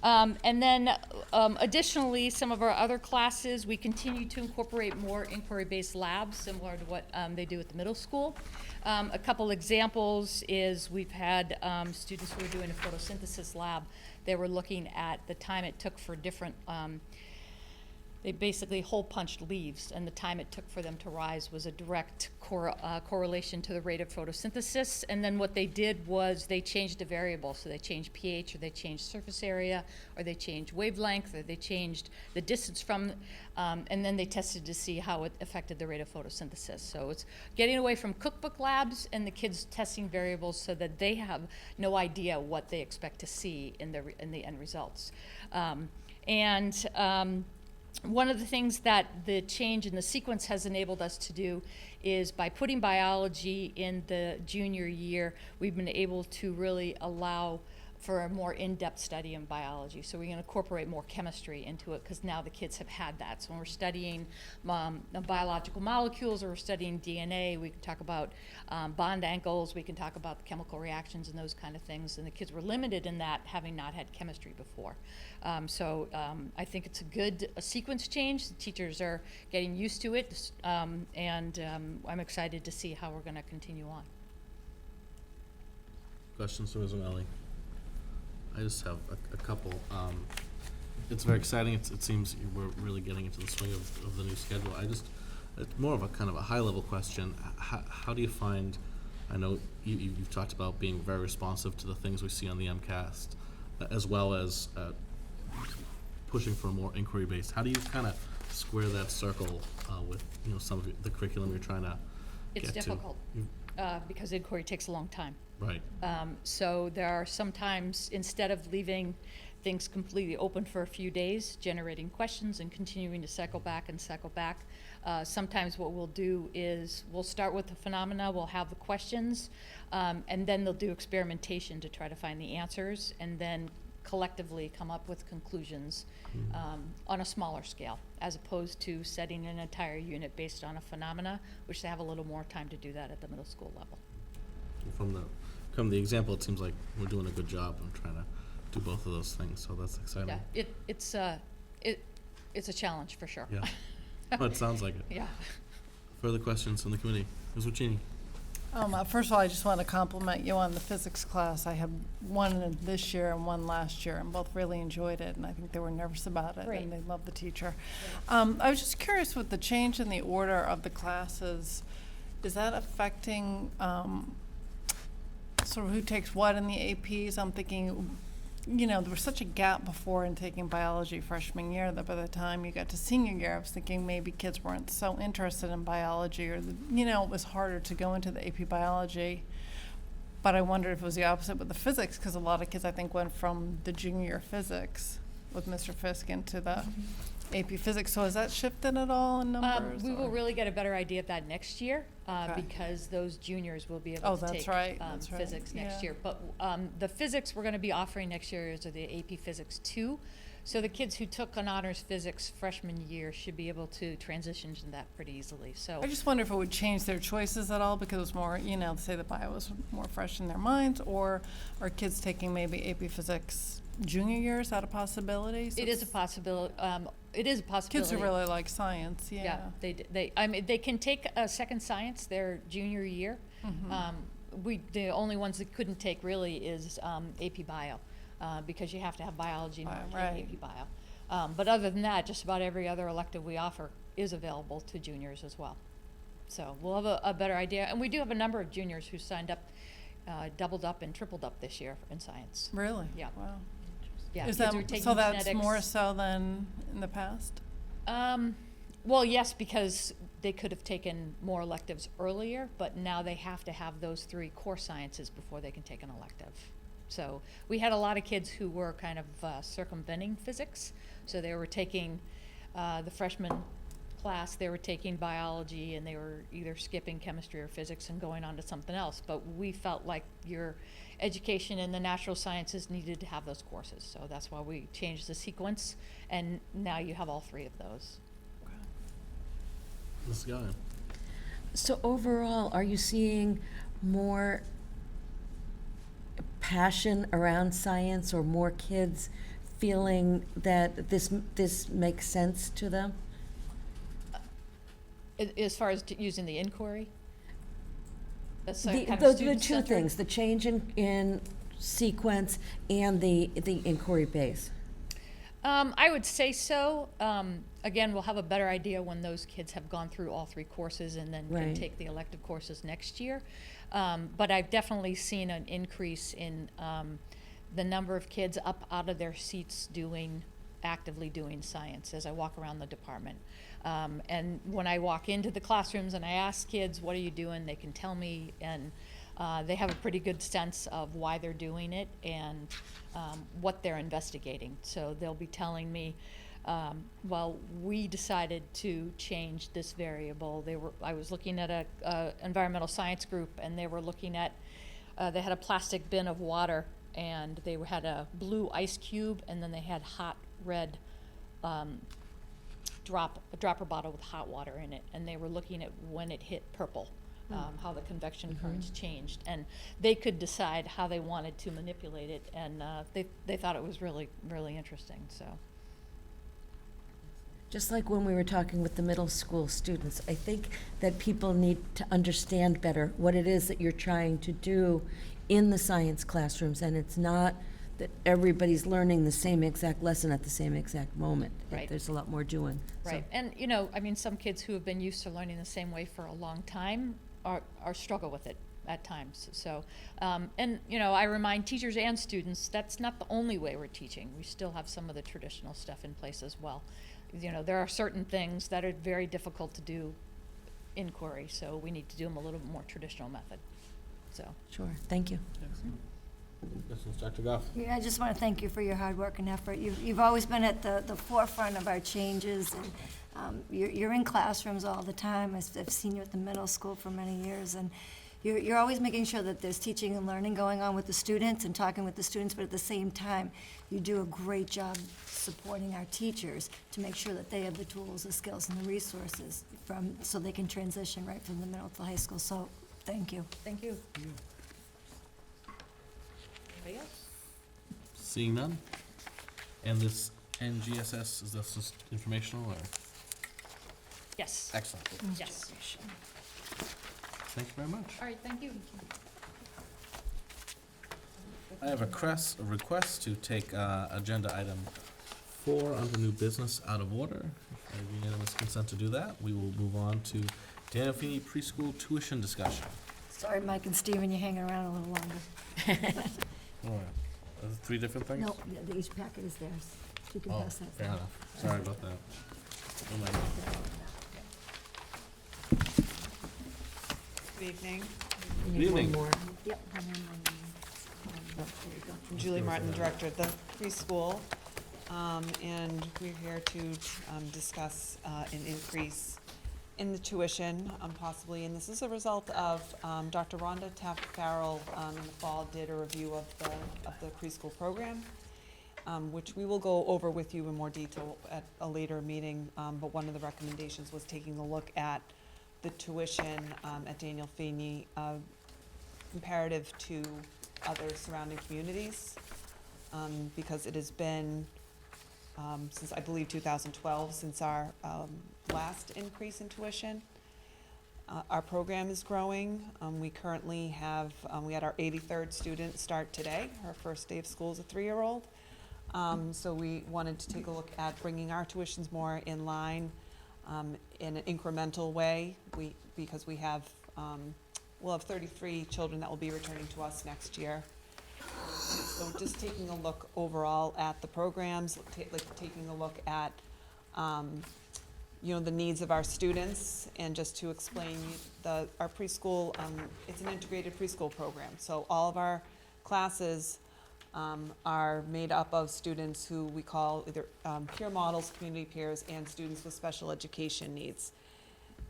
And then additionally, some of our other classes, we continue to incorporate more inquiry-based labs similar to what they do at the middle school. A couple examples is we've had students who are doing a photosynthesis lab. They were looking at the time it took for different, they basically hole punched leaves, and the time it took for them to rise was a direct correlation to the rate of photosynthesis. And then what they did was they changed the variable. So they changed pH, or they changed surface area, or they changed wavelength, or they changed the distance from, and then they tested to see how it affected the rate of photosynthesis. So it's getting away from cookbook labs and the kids testing variables so that they have no idea what they expect to see in the end results. one of the things that the change in the sequence has enabled us to do is by putting biology in the junior year, we've been able to really allow for a more in-depth study in biology. So we're going to incorporate more chemistry into it because now the kids have had that. So when we're studying biological molecules or we're studying DNA, we can talk about bond angles, we can talk about the chemical reactions and those kind of things. And the kids were limited in that, having not had chemistry before. I think it's a sequence change. The teachers are getting used to it, and I'm excited to see how we're going to continue on. Questions to Ms. O'Malley? I just have a couple. It's very exciting. It seems we're really getting into the swing of the new schedule. It's more of a kind of a high-level question. How do you find, I know you've talked about being very responsive to the things we see on the MCAST, as well as pushing for a more inquiry-based. How do you kind of square that circle with some of the curriculum you're trying to get to? It's difficult because inquiry takes a long time. Right. So there are sometimes, instead of leaving things completely open for a few days, generating questions and continuing to cycle back, sometimes what we'll do is we'll start with the phenomena, we'll have the questions, and then they'll do experimentation to try to find the answers, and then collectively come up with conclusions on a smaller scale, as opposed to setting an entire unit based on a phenomena, which they have a little more time to do that at the middle school level. From the example, it seems like we're doing a good job of trying to do both of those things, so that's exciting. Yeah, it's a challenge for sure. Yeah, well, it sounds like it. Yeah. Further questions from the committee? Ms. Wuccini? First of all, I just want to compliment you on the physics class. I had one this year and one last year, and both really enjoyed it, and I think they were nervous about it, Great. and they loved the teacher. I was just curious with the change in the order of the classes, is that affecting sort of who takes what in the APs? I'm thinking, there was such a gap before in taking biology freshman year that by the time you got to senior year, I was thinking maybe kids weren't so interested in biology, or it was harder to go into the AP biology. But I wondered if it was the opposite with the physics, because a lot of kids I think went from the junior year physics with Mr. Fisk into the AP physics. So has that shifted at all in numbers? We will really get a better idea of that next year Okay. because those juniors will be able to take that's right. physics next Yeah. year. But the physics we're going to be offering next year is the AP Physics 2. So the kids who took an honors physics freshman year should be able to transition to that pretty easily. So I just wonder if it would change their choices at all, because it was more, say the bio was more fresh in their minds, or are kids taking maybe AP Physics junior year? Is that a possibility? So it is a possibility. It is a possibility. kids who really like science, yeah. They can take a second science their junior year. The only ones that couldn't take really is AP Bio, because you have to have biology in order to Right. take AP Bio. But other than that, just about every other elective we offer is available to juniors as well. So we'll have a better idea. And we do have a number of juniors who signed up, doubled up and tripled up this year in science. Really? Yeah. Wow. Yeah, Is kids that, are taking so that's genetics. more so than in the past? Well, yes, because they could have taken more electives earlier, but now they have to have those 3 core sciences before they can take an elective. So we had a lot of kids who were kind of circumventing physics. So they were taking the freshman class, they were taking biology, and they were either skipping chemistry or physics and going on to something else. But we felt like your education in the natural sciences needed to have those courses. So that's why we changed the sequence, and now you have all 3 of those. Ms. Guy? So overall, are you seeing more passion around science, or more kids feeling that this makes sense to them? As far as using the inquiry? That's The kind of two student-centered? things, the change in sequence and the inquiry base. I would say so. Again, we'll have a better idea when those kids have gone through all 3 courses and then can Right. take the elective courses next year. But I've definitely seen an increase in the number of kids up out of their seats actively doing science as I walk around the department. And when I walk into the classrooms and I ask kids, what are you doing? They can tell me, and they have a pretty good sense of why they're doing it and what they're investigating. So they'll be telling me, Well, we decided to change this variable. I was looking at a environmental science group, and they were looking at, they had a plastic bin of water, and they had a blue ice cube, and then they had hot red a dropper bottle with hot water in it, and they were looking at when it hit purple, how the convection currents changed, and they could decide how they wanted to manipulate it, and they thought it was really, really interesting. So. Just like when we were talking with the middle school students, I think that people need to understand better what it is that you're trying to do in the science classrooms, and it's not that everybody's learning the same exact lesson at the same exact moment. Right. There's a lot more doing. Right, and you know, I mean, some kids who have been used to learning the same way for a long time are struggle with it at times. So, and you know, I remind teachers and students that's not the only way we're teaching. We still have some of the traditional stuff in place as well. You know, there are certain things that are very difficult to do inquiry, so we need to do them a little bit more traditional method. So. Sure, thank you. Yes, Dr. Goff. Yeah, I just want to thank you for your hard work and effort. You've always been at the forefront of our changes, and you're in classrooms all the time. I've seen you at the middle school for many years, and you're always making sure that there's teaching and learning going on with the students and talking with the students, but at the same time, you do a great job supporting our teachers to make sure that they have the tools, the skills, and the resources so they can transition right from the middle to high school. So, thank you. Thank you. Anybody else? Seeing none? And this NGSS, is this just informational or? Yes. Excellent. Yes. Thank you very much. All right, thank you. I have a request to take agenda item 4 under new business out of order. If I have unanimous consent to do that, we will move on to Daniel Feeney preschool tuition discussion. Sorry, Mike and Stephen, you're hanging around a little longer. All right. Are there 3 different things? No, each packet is theirs. You can Oh, pass that. fair down. enough. Sorry about that. Oh, my God. Good evening. Good evening. Yep. I'm Julie Martin, Director of the preschool, and we're here to discuss an increase in the tuition, possibly, and this is a result of Dr. Rhonda Taft-Farrell in the fall did a review of the preschool program, which we will go over with you in more detail at a later meeting, but one of the recommendations was taking a look at the tuition at Daniel Feeney comparative to other surrounding communities, because it has been since I believe 2012 since our last increase in tuition. Our program is growing. We currently have, we had our 83rd student start today. Her first day of school is a 3-year-old. So we wanted to take a look at bringing our tuitions more in line in an incremental way. Because we have, we'll have 33 children that will be returning to us next year. So just taking a look overall at the programs, taking a look at, you know, the needs of our students, and just to explain our preschool, it's an integrated preschool program. So all of our classes are made up of students who we call either peer models, community peers, and students with special education needs.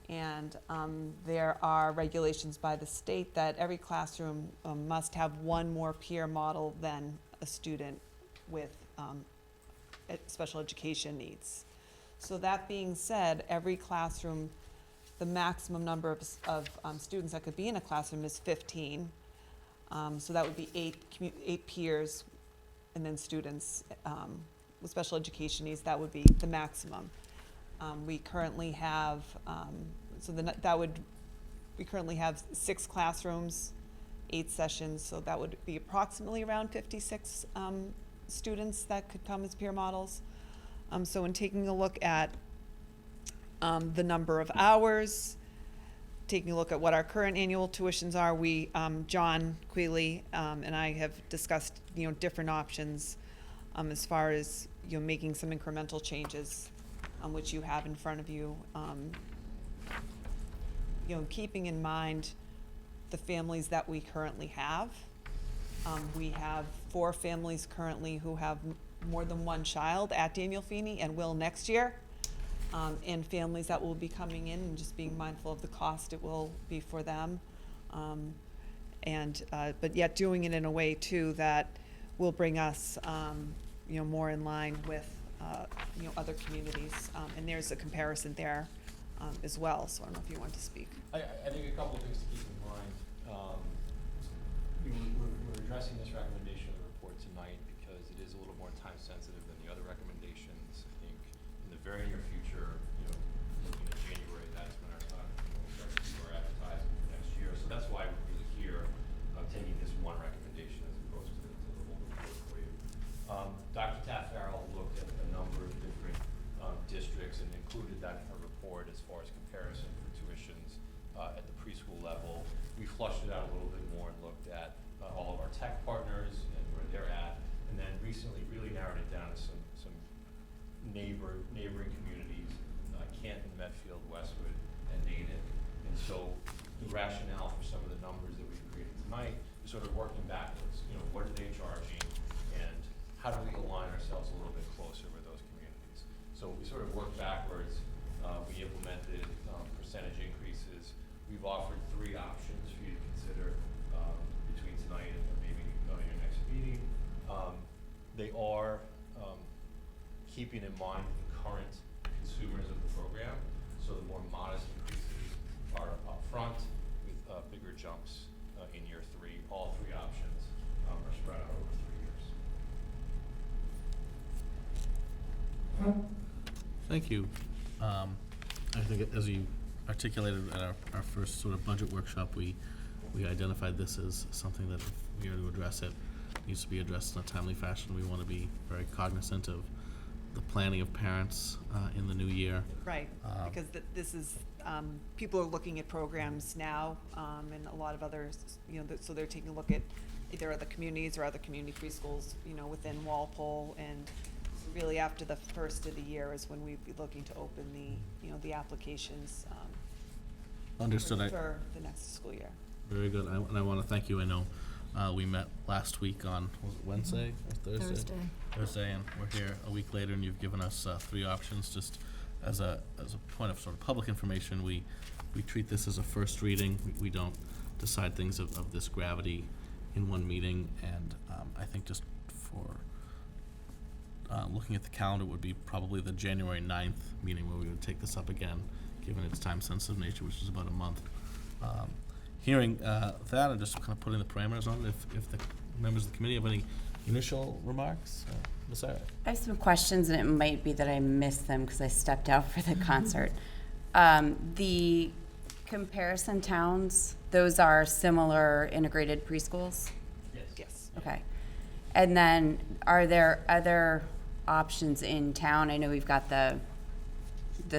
And there are regulations by the state that every classroom must have one more peer model than a student with special education needs. So that being said, every classroom, the maximum number of students that could be in a classroom is 15. So that would be 8 peers, and then students with special education needs, that would be the maximum. We currently have, we currently have 6 classrooms, 8 sessions, so that would be approximately around 56 students that could come as peer models. So in taking a look at the number of hours, taking a look at what our current annual tuitions are, we, John Quealy and I have discussed, you know, different options as far as, you know, making some incremental changes, which you have in front of you. You know, keeping in mind the families that we currently have. We have 4 families currently who have more than one child at Daniel Feeney and will next year. And families that will be coming in and just being mindful of the cost it will be for them. But yet doing it in a way too that will bring us, more in line with, other communities. And there's a comparison there, as well. So I don't know if you want to speak. I think a couple of things to keep in mind. We're addressing this recommendation of the report tonight because it is a little more time sensitive than the other recommendations. I think in the very near future, looking at January, that's when we'll start to do our advertising for next year. So that's why we're really here, taking this one recommendation as opposed to the whole report for you. Dr. Taff-Farrell looked at a number of different districts and included that in her report as far as comparison for tuitions at the preschool level. We flushed it out a little bit more and looked at all of our tech partners and where they're at, and then recently really narrowed it down to some neighboring communities, Canton, Medfield, Westwood, and Natick. And so the rationale for some of the numbers that we've created tonight is sort of working backwards. What are they charging, and how do we align ourselves a little bit closer with those communities? So we sort of worked backwards. We implemented percentage increases. We've offered 3 options for you to consider between tonight and maybe your next meeting. They are keeping in mind the current consumers of the program, so the more modest increases are up front with bigger jumps in year 3. All 3 options are spread out over 3 years. Thank you. I think as you articulated at our first sort of budget workshop, we identified this as something that if we are to address it, needs to be addressed in a timely fashion. We want to be very cognizant of the planning of parents in the new year. Right, because this is, people are looking at programs now, and a lot of others, so they're taking a look at either other communities or other community preschools, within Walpole, and really after the first of the year is when we'd be looking to open the applications. Understood. For the next school year. Very good, and I want to thank you. I know we met last week on, was it Wednesday or Thursday? Thursday, and we're here a week later, and you've given us 3 options. Just as a point of sort of public information, we treat this as a first reading. We don't decide things of this gravity in one meeting, and I think just for looking at the calendar would be probably the January 9th meeting where we would take this up again, given its time-sensitive nature, which is about a month. Hearing that and just kind of putting the parameters on it, if the members of the committee have any initial remarks, Ms. Sarah? I have some questions, and it might be that I missed them because I stepped out for the concert. The comparison towns, those are similar integrated preschools? Yes. Okay. And then are there other options in town? I know we've got the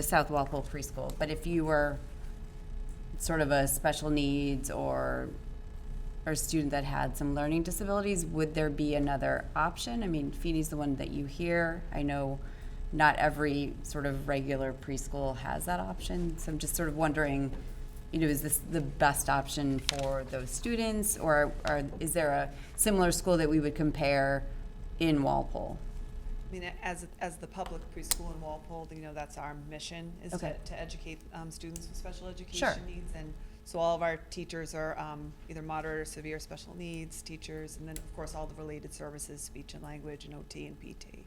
South Walpole preschool, but if you were sort of a special needs or a student that had some learning disabilities, would there be another option? I mean, Feeney's the one that you hear. I know not every sort of regular preschool has that option, so I'm just sort of wondering, is this the best option for those students, or is there a similar school that we would compare in Walpole? I mean, as the public preschool in Walpole, that's our mission, is Okay. to educate students with special education Sure. needs. And so all of our teachers are either moderate or severe special needs teachers, and then, of course, all the related services, speech and language, and OT and PT.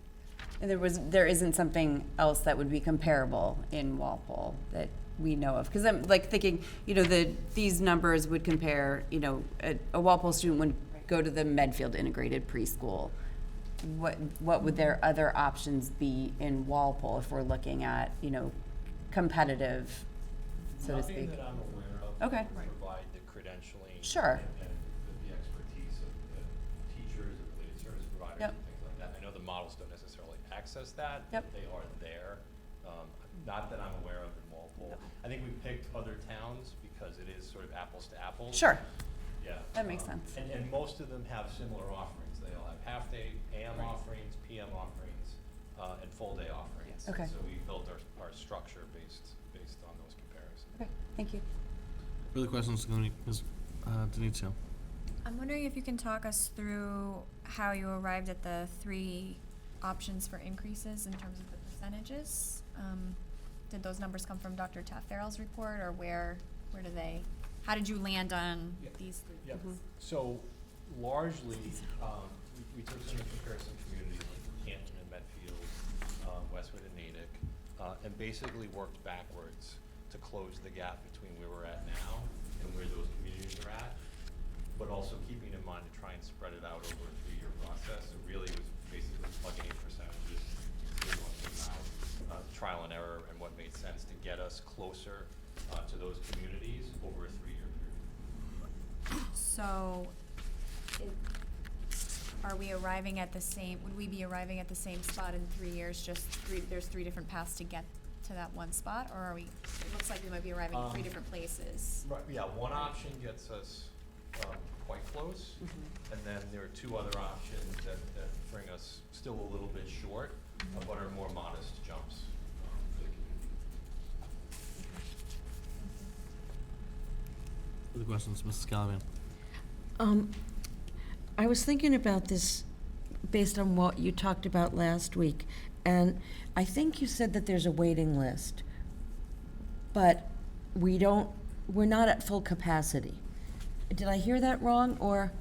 And there isn't something else that would be comparable in Walpole that we know of? Because I'm like thinking, these numbers would compare, a Walpole student would go to the Medfield Integrated Preschool. What would their other options be in Walpole if we're looking at, competitive, so to speak? Nothing that I'm aware of. Okay. That would provide the credentialing. Sure. And the expertise of the teachers, the related service providers, Yep. and things like that. I know the models don't necessarily access that. Yep. But they are there. Not that I'm aware of in Walpole. I think we picked other towns because it is sort of apples to apples. Sure. Yeah. That makes sense. And most of them have similar offerings. They all have half-day AM offerings, PM offerings, and full-day offerings. Okay. So we built our structure based on those comparisons. Okay, thank you. Further questions, Ms. Denizio? I'm wondering if you can talk us through how you arrived at the 3 options for increases in terms of the percentages? Did those numbers come from Dr. Taft-Farrell's report, or how did you land on these three? Yeah. So largely, we took some comparison communities like Canton and Medfield, Westwood and Natick, and basically worked backwards to close the gap between where we're at now and where those communities are at, but also keeping in mind to try and spread it out over a 3-year process. So really it was basically plugging in percentages, seeing what came out, trial and error, and what made sense to get us closer to those communities over a 3-year period. So, would we be arriving at the same spot in 3 years, there's 3 different paths to get to that one spot, or it looks like we might be arriving at 3 different places? Right, yeah, one option gets us quite close, and then there are 2 other options that bring us still a little bit short, but are more modest jumps for the community. Other questions, Mrs. Callahan? I was thinking about this based on what you talked about last week, and I think you said that there's a waiting list, but we're not at full capacity. Did I hear that wrong, or?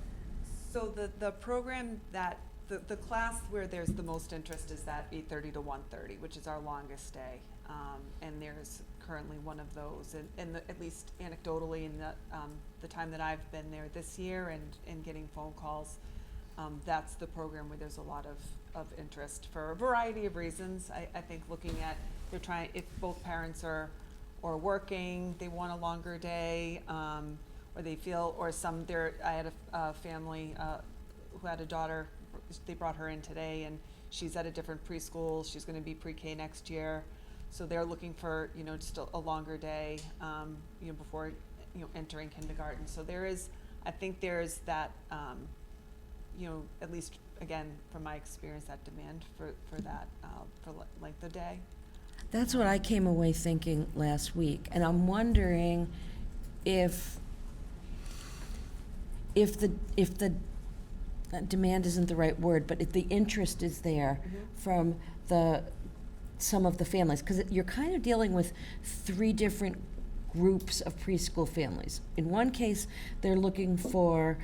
So the program that, the class where there's the most interest is that 8:30 to 1:30, which is our longest day. And there's currently one of those, and at least anecdotally in the time that I've been there this year and getting phone calls, that's the program where there's a lot of interest for a variety of reasons. I think looking at, if both parents are working, they want a longer day, or they feel, or I had a family who had a daughter, they brought her in today, and she's at a different preschool, she's gonna be pre-K next year, so they're looking for, just a longer day, before, entering kindergarten. So I think there's that, at least, again, from my experience, that demand for that, for length of day. That's what I came away thinking last week, and I'm wondering if the demand isn't the right word, but if the interest is there from some of the families, because you're kind of dealing with 3 different groups of preschool families. In one case, they're looking for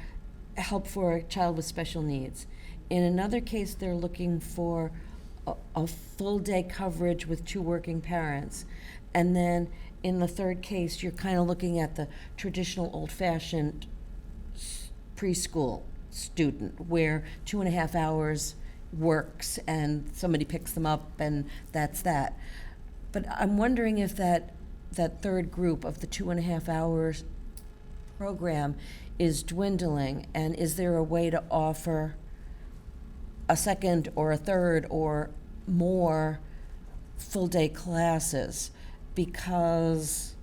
help for a child with special needs. In another case, they're looking for a full day coverage with 2 working parents. And then in the third case, you're kind of looking at the traditional old-fashioned preschool student where 2.5 hours works and somebody picks them up and that's that. But I'm wondering if that third group of the 2.5 hours program is dwindling, and is there a way to offer a second or a third or more full-day classes because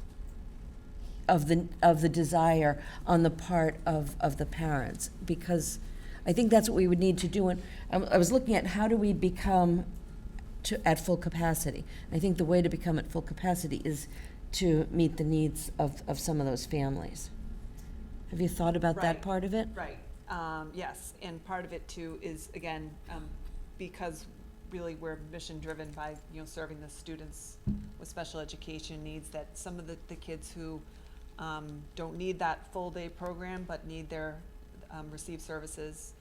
of the desire on the part of the parents? Because I think that's what we would need to do. And I was looking at how do we become at full capacity. I think the way to become at full capacity is to meet the needs of some of those families. Have you thought about that part of it? Right. Yes, and part of it too is, again, because really we're mission driven by, serving the students with special education needs, that some of the kids who don't need that full day program but need their receive services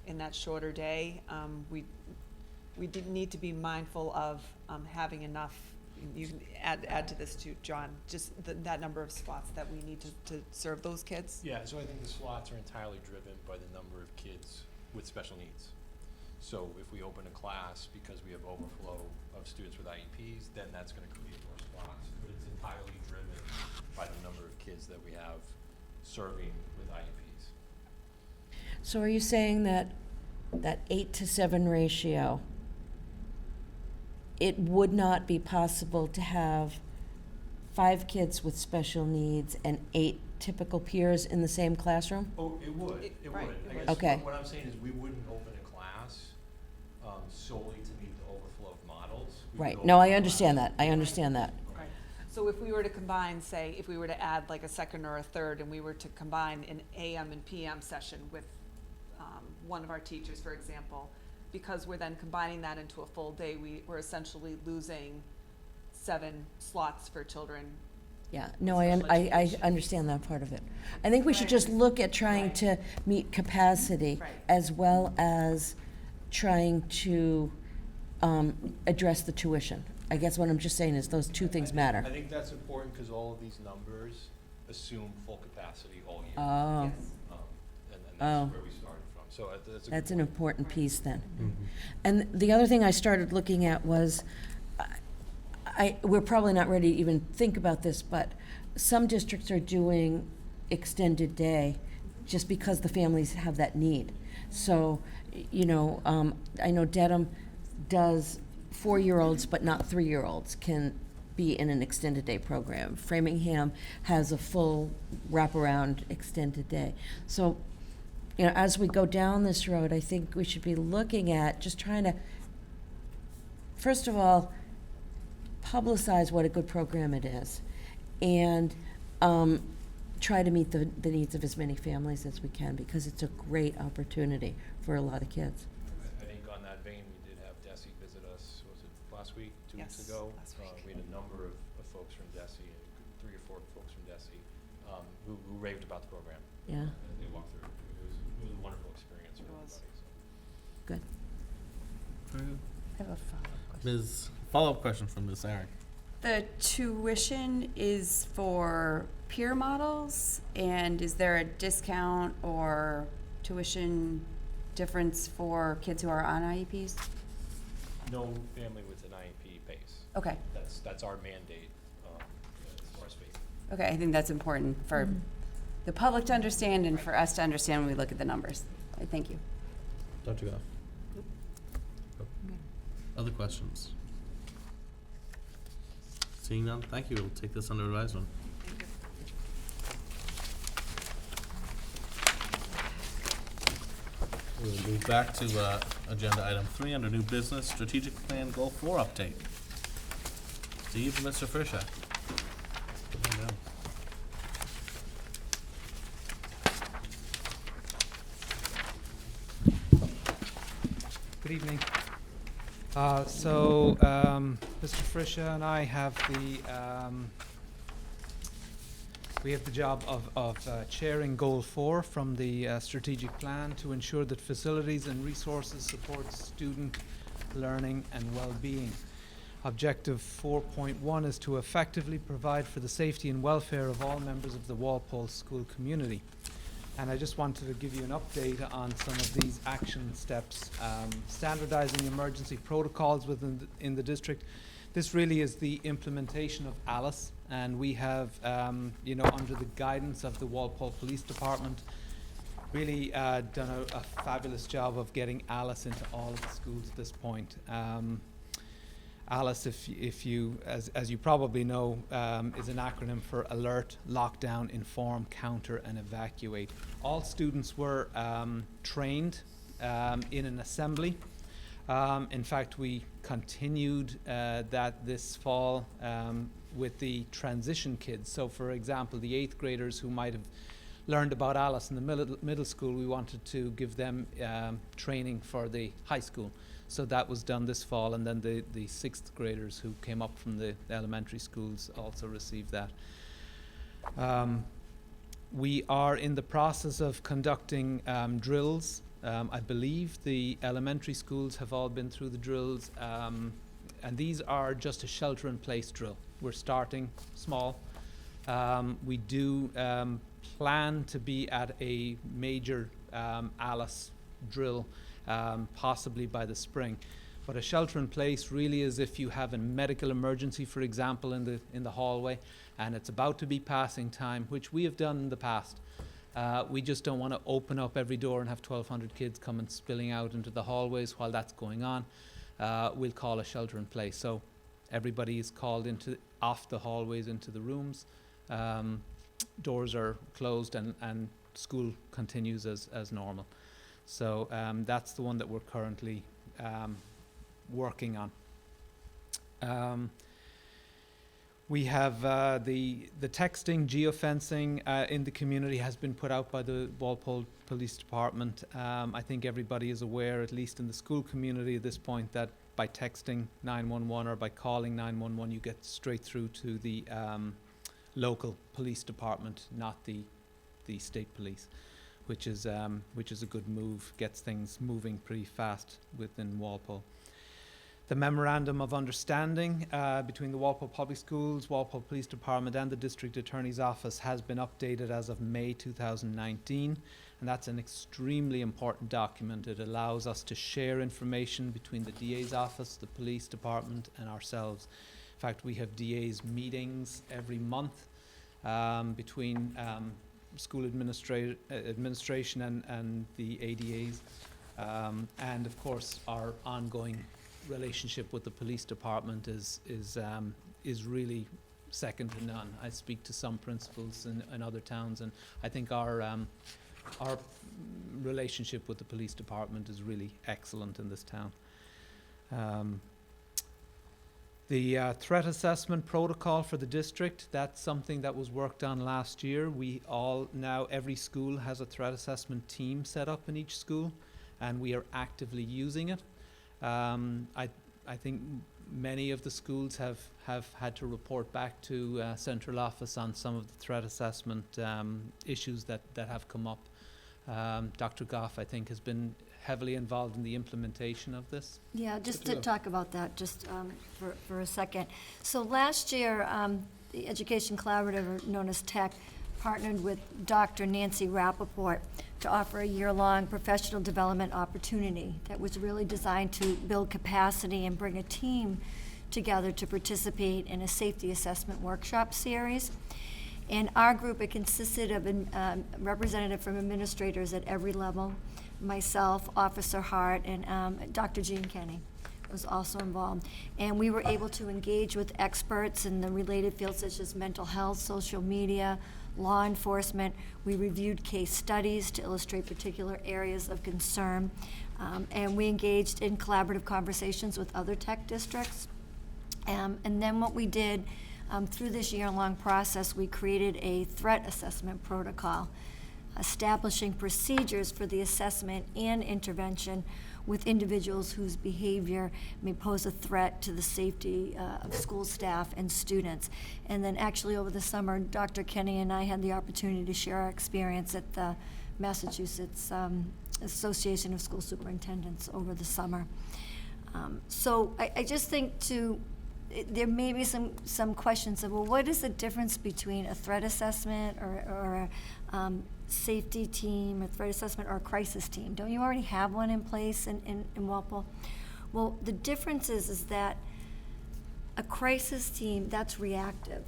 in that shorter day, we did need to be mindful of having enough. You can add to this too, John, just that number of spots that we need to serve those kids. Yeah, so I think the slots are entirely driven by the number of kids with special needs. So if we open a class because we have overflow of students with IEPs, then that's going to create more spots. But it's entirely driven by the number of kids that we have serving with IEPs. So are you saying that 8-to-7 ratio, it would not be possible to have 5 kids with special needs and 8 typical peers in the same classroom? Oh, it would. It would. I guess Okay. what I'm saying is we wouldn't open a class solely to meet the overflow of models. We would Right. open No, I a understand class- that. I understand that. Right. So if we were to combine, say, if we were to add like a second or a third, and we were to combine an AM and PM session with one of our teachers, for example, because we're then combining that into a full day, we're essentially losing 7 slots for children. Yeah, no, Special I education. understand that part of it. I think we should just look at trying to meet capacity Right. as well as trying to address the tuition. I guess what I'm just saying is those two things matter. I think that's important because all of these numbers assume full capacity all year. Oh. And Oh. that's where we started from. So that's a good That's an point. important piece then. And the other thing I started looking at was, we're probably not ready to even think about this, but some districts are doing extended day just because the families have that need. So, you know, I know Dedham does 4-year-olds, but not 3-year-olds can be in an extended day program. Framingham has a full wraparound extended day. So, you know, as we go down this road, I think we should be looking at just trying to, first of all, publicize what a good program it is, and try to meet the needs of as many families as we can, because it's a great opportunity for a lot of kids. I think on that vein, we did have Desi visit us, was it last week, 2 weeks Yes, ago? last week. We had a number of folks from Desi, 3 or 4 folks from Desi, who raved about the program. Yeah. As they walked through. It was a wonderful experience for everybody. So. Good. Very good. I have a follow-up question. Ms., follow-up question from Ms. Aaron. The tuition is for peer models, and is there a discount or tuition difference for kids who are on IEPs? No family with an IEP pays. Okay. That's our mandate as far as phasing. Okay, I think that's important for the public to understand and for us to understand when we look at the numbers. Thank you. Dr. Goff. Other questions? Seeing none, thank you. We'll take this under advisement. We'll move back to agenda item 3 under new business, strategic plan goal 4 update. Steve and Mr. Frisha. Come on down. Good evening. Mr. Frisha and I have the job of chairing Goal 4 from the strategic plan to ensure that facilities and resources support student learning and well-being. Objective 4.1 is to effectively provide for the safety and welfare of all members of the Walpole school community. And I just wanted to give you an update on some of these action steps. Standardizing emergency protocols in the district. This really is the implementation of ALICE, and we have, under the guidance of the Walpole Police Department, really done a fabulous job of getting ALICE into all of the schools at this point. ALICE, as you probably know, is an acronym for Alert, Lockdown, Inform, Counter, and Evacuate. All students were trained in an assembly. In fact, we continued that this fall with the transition kids. So, for example, the 8th graders who might have learned about ALICE in the middle school, we wanted to give them training for the high school. So that was done this fall, and then the 6th graders who came up from the elementary schools also received that. We are in the process of conducting drills. I believe the elementary schools have all been through the drills, and these are just a shelter-in-place drill. We're starting small. We do plan to be at a major ALICE drill possibly by the spring. But a shelter-in-place really is if you have a medical emergency, for example, in the hallway, and it's about to be passing time, which we have done in the past. We just don't want to open up every door and have 1,200 kids coming spilling out into the hallways while that's going on. We'll call a shelter-in-place. So everybody is called off the hallways into the rooms. Doors are closed and school continues as normal. So that's the one that we're currently working on. We have the texting, geofencing in the community has been put out by the Walpole Police Department. I think everybody is aware, at least in the school community at this point, that by texting 911 or by calling 911, you get straight through to the local police department, not the state police, which is a good move, gets things moving pretty fast within Walpole. The Memorandum of Understanding between the Walpole Public Schools, Walpole Police Department and the District Attorney's Office has been updated as of May 2019, and that's an extremely important document. It allows us to share information between the DA's office, the police department and ourselves. In fact, we have DA's meetings every month between school administration and the ADAs, and of course our ongoing relationship with the police department is really second to none. I speak to some principals in other towns, and I think our relationship with the police department is really excellent in this town. The threat assessment protocol for the district, that's something that was worked on last year. Every school has a threat assessment team set up in each school, and we are actively using it. I think many of the schools have had to report back to central office on some of the threat assessment issues that have come up. Dr. Goff, I think, has been heavily involved in the implementation of this. Yeah, just to talk about that just for a second. So last year, the Education Collaborative, or known as TEC, partnered with Dr. Nancy Rappaport to offer a year-long professional development opportunity that was really designed to build capacity and bring a team together to participate in a safety assessment workshop series. And our group, it consisted of a representative from administrators at every level, myself, Officer Hart, and Dr. Jean Kenny was also involved. And we were able to engage with experts in the related fields such as mental health, social media, law enforcement. We reviewed case studies to illustrate particular areas of concern. And we engaged in collaborative conversations with other tech districts. And then what we did through this year-long process, we created a threat assessment protocol, establishing procedures for the assessment and intervention with individuals whose behavior may pose a threat to the safety of school staff and students. And then actually over the summer, Dr. Kenny and I had the opportunity to share our experience at the Massachusetts Association of School Superintendents over the summer. So I just think there may be some questions of, well, what is the difference between a threat assessment or a safety team, a threat assessment, or a crisis team? Don't you already have one in place in Walpole? Well, the difference is that a crisis team, that's reactive.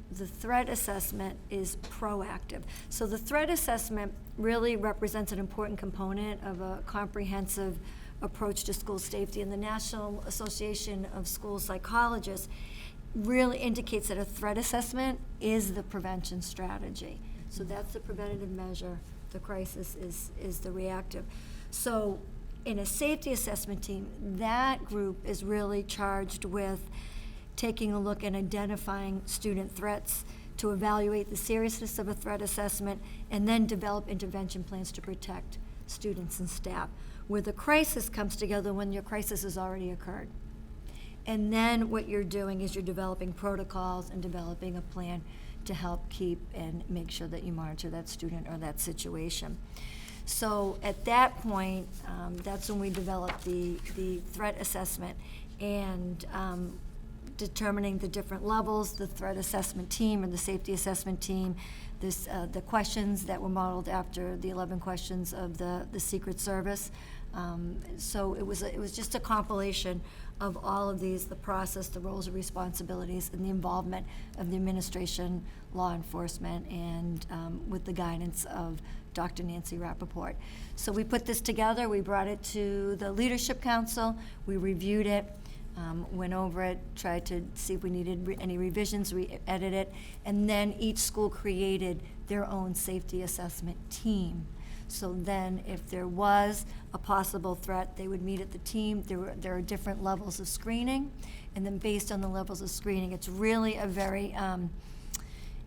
The threat assessment is proactive. So the threat assessment really represents an important component of a comprehensive approach to school safety, and the National Association of School Psychologists really indicates that a threat assessment is the prevention strategy. So that's the preventative measure. The crisis is the reactive. So in a safety assessment team, that group is really charged with taking a look and identifying student threats to evaluate the seriousness of a threat assessment and then develop intervention plans to protect students and staff. Where the crisis comes together when your crisis has already occurred. And then what you're doing is you're developing protocols and developing a plan to help keep and make sure that you monitor that student or that situation. So at that point, that's when we develop the threat assessment and determining the different levels, the threat assessment team and the safety assessment team, the questions that were modeled after the 11 questions of the Secret Service. So it was just a compilation of all of these, the process, the roles and responsibilities, and the involvement of the administration, law enforcement, and with the guidance of Dr. Nancy Rappaport. So we put this together, we brought it to the Leadership Council, we reviewed it, went over it, tried to see if we needed any revisions, we edited it, and then each school created their own safety assessment team. So then, if there was a possible threat, they would meet at the team. There are different levels of screening, and then based on the levels of screening, it's really a very,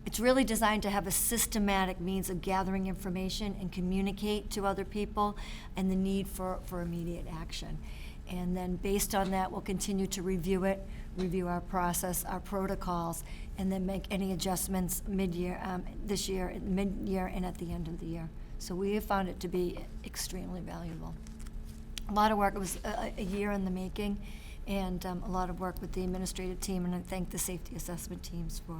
it's really designed to have a systematic means of gathering information and communicate to other people, and the need for immediate action. And then based on that, we'll continue to review it, review our process, our protocols, and then make any adjustments mid-year, this year, mid-year, and at the end of the year. So we have found it to be extremely valuable. A lot of work. It was a year in the making, and a lot of work with the administrative team, and I thank the safety assessment teams for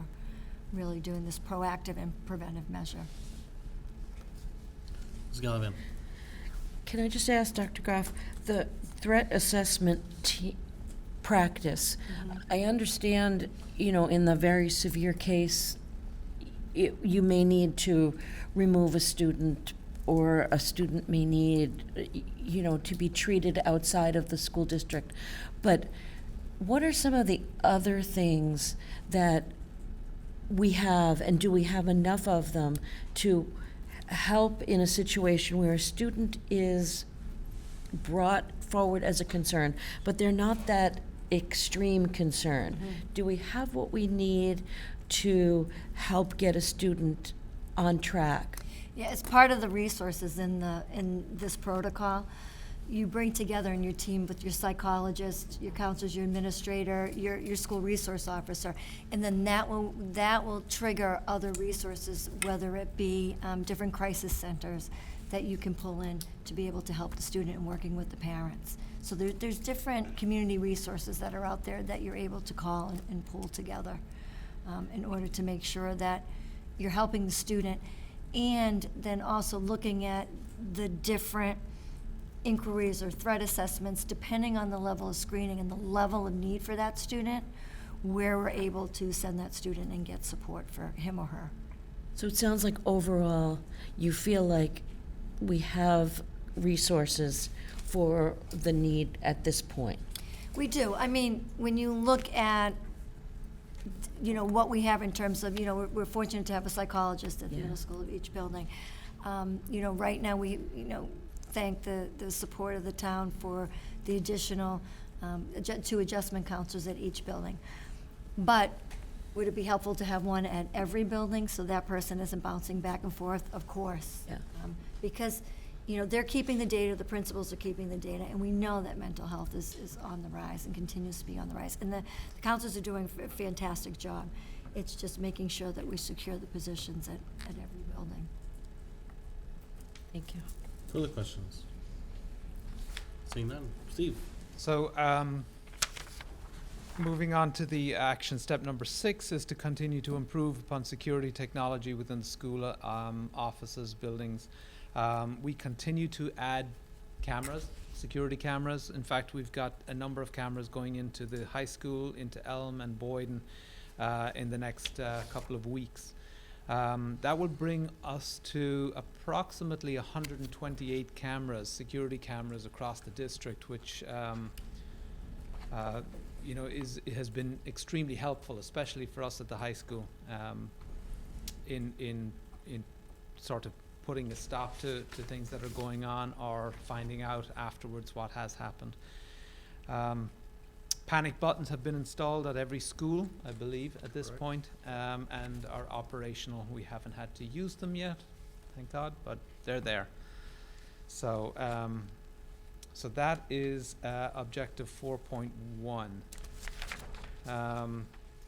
really doing this proactive and preventive measure. Ms. Gallivan. Can I just ask, Dr. Graff, the threat assessment practice, I understand, in the very severe case, you may need to remove a student, or a student may need, to be treated outside of the school district. But what are some of the other things that we have, and do we have enough of them to help in a situation where a student is brought forward as a concern, but they're not that extreme concern? Do we have what we need to help get a student on track? Yeah, it's part of the resources in this protocol. You bring together in your team with your psychologist, your counselors, your administrator, your school resource officer, and then that will trigger other resources, whether it be different crisis centers that you can pull in to be able to help the student in working with the parents. So there's different community resources that are out there that you're able to call and pull together in order to make sure that you're helping the student, and then also looking at the different inquiries or threat assessments, depending on the level of screening and the level of need for that student, where we're able to send that student and get support for him or her. So it sounds like overall, you feel like we have resources for the need at this point. We do. I mean, when you look at, what we have in terms of, we're fortunate to have a psychologist at the middle school of each building. Right now we, thank the support of the town for the additional 2 adjustment counselors at each building. But would it be helpful to have one at every building so that person isn't bouncing back and forth? Of course. Yeah. Because, they're keeping the data, the principals are keeping the data, and we know that mental health is on the rise and continues to be on the rise. And the counselors are doing a fantastic job. It's just making sure that we secure the positions at every building. Thank you. Further questions? Seeing none. Steve? So, moving on to the action step number 6 is to continue to improve upon security technology within the school offices, buildings. We continue to add cameras, security cameras. In fact, we've got a number of cameras going into the high school, into Elm and Boyden in the next couple of weeks. That will bring us to approximately 128 cameras, security cameras across the district, which has been extremely helpful, especially for us at the high school, in sort of putting a stop to things that are going on, or finding out afterwards what has happened. Panic buttons have been installed at every school, I believe, at this point, and are operational. We haven't had to use them yet, thank God, but they're there. So, so that is objective 4.1.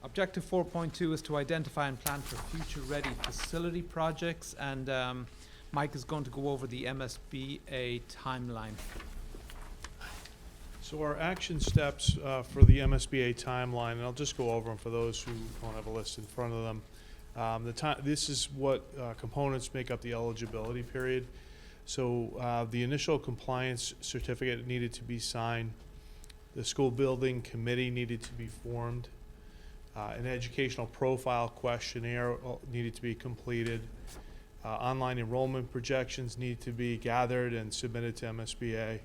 Objective 4.2 is to identify and plan for future-ready facility projects, and Mike is going to go over the MSBA timeline. So our action steps for the MSBA timeline, and I'll just go over them for those who don't have a list in front of them. This is what components make up the eligibility period. So the initial compliance certificate needed to be signed. The school building committee needed to be formed. An educational profile questionnaire needed to be completed. Online enrollment projections need to be gathered and submitted to MSBA.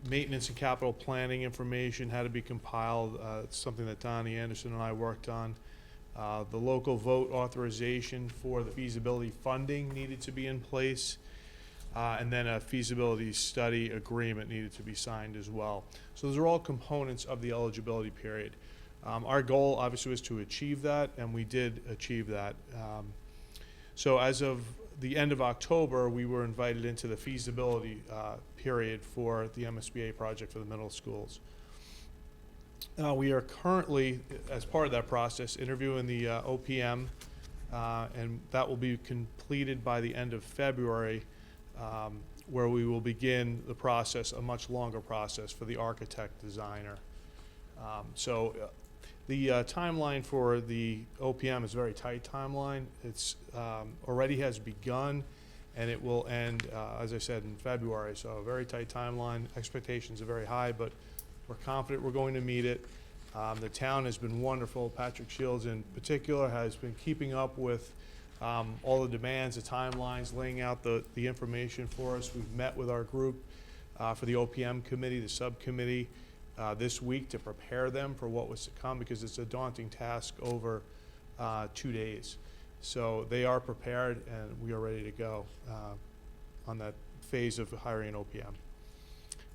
Maintenance and capital planning information had to be compiled. It's something that Donnie Anderson and I worked on. The local vote authorization for the feasibility funding needed to be in place. And then a feasibility study agreement needed to be signed as well. So those are all components of the eligibility period. Our goal obviously was to achieve that, and we did achieve that. So as of the end of October, we were invited into the feasibility period for the MSBA project for the middle schools. We are currently, as part of that process, interviewing the OPM, and that will be completed by the end of February, where we will begin the process, a much longer process for the architect designer. The timeline for the OPM is a very tight timeline. It's already has begun, and it will end, as I said, in February. So a very tight timeline. Expectations are very high, but we're confident we're going to meet it. The town has been wonderful. Patrick Shields in particular has been keeping up with all the demands, the timelines, laying out the information for us. We've met with our group for the OPM committee, the subcommittee, this week to prepare them for what was to come, because it's a daunting task over 2 days. So they are prepared, and we are ready to go on that phase of hiring an OPM.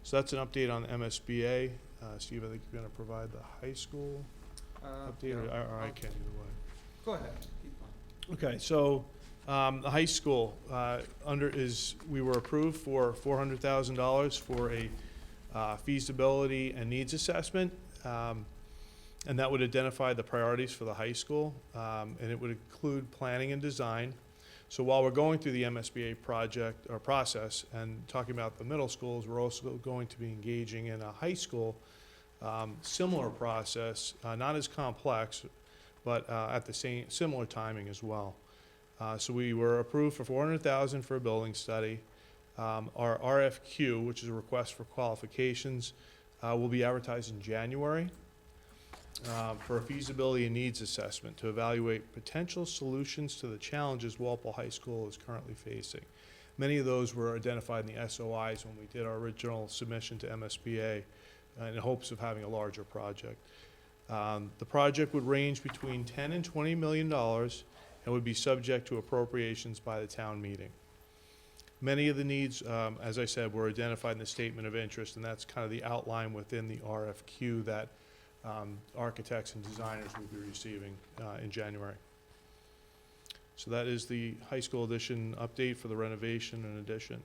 So that's an update on the MSBA. Steve, I think you're going to provide the high school update, or I can either way. Go ahead. Keep going. Okay, so the high school we were approved for $400,000 for a feasibility and needs assessment, and that would identify the priorities for the high school, and it would include planning and design. So while we're going through the MSBA project or process and talking about the middle schools, we're also going to be engaging in a high school similar process, not as complex, but at the similar timing as well. So we were approved for $400,000 for a building study. Our RFQ, which is a request for qualifications, will be advertised in January for a feasibility and needs assessment to evaluate potential solutions to the challenges Walpole High School is currently facing. Many of those were identified in the SOIs when we did our original submission to MSBA in hopes of having a larger project. The project would range between $10 and $20 million and would be subject to appropriations by the town meeting. Many of the needs, as I said, were identified in the statement of interest, and that's kind of the outline within the RFQ that architects and designers will be receiving in January. So that is the high school addition update for the renovation and addition.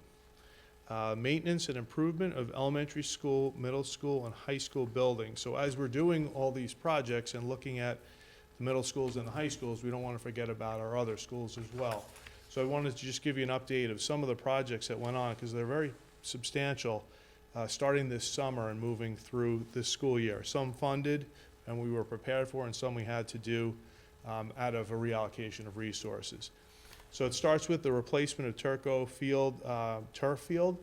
Maintenance and improvement of elementary school, middle school, and high school buildings. So as we're doing all these projects and looking at the middle schools and the high schools, we don't want to forget about our other schools as well. So I wanted to just give you an update of some of the projects that went on, because they're very substantial, starting this summer and moving through this school year. Some funded and we were prepared for, and some we had to do out of a reallocation of resources. So it starts with the replacement of Turco Field, turf field,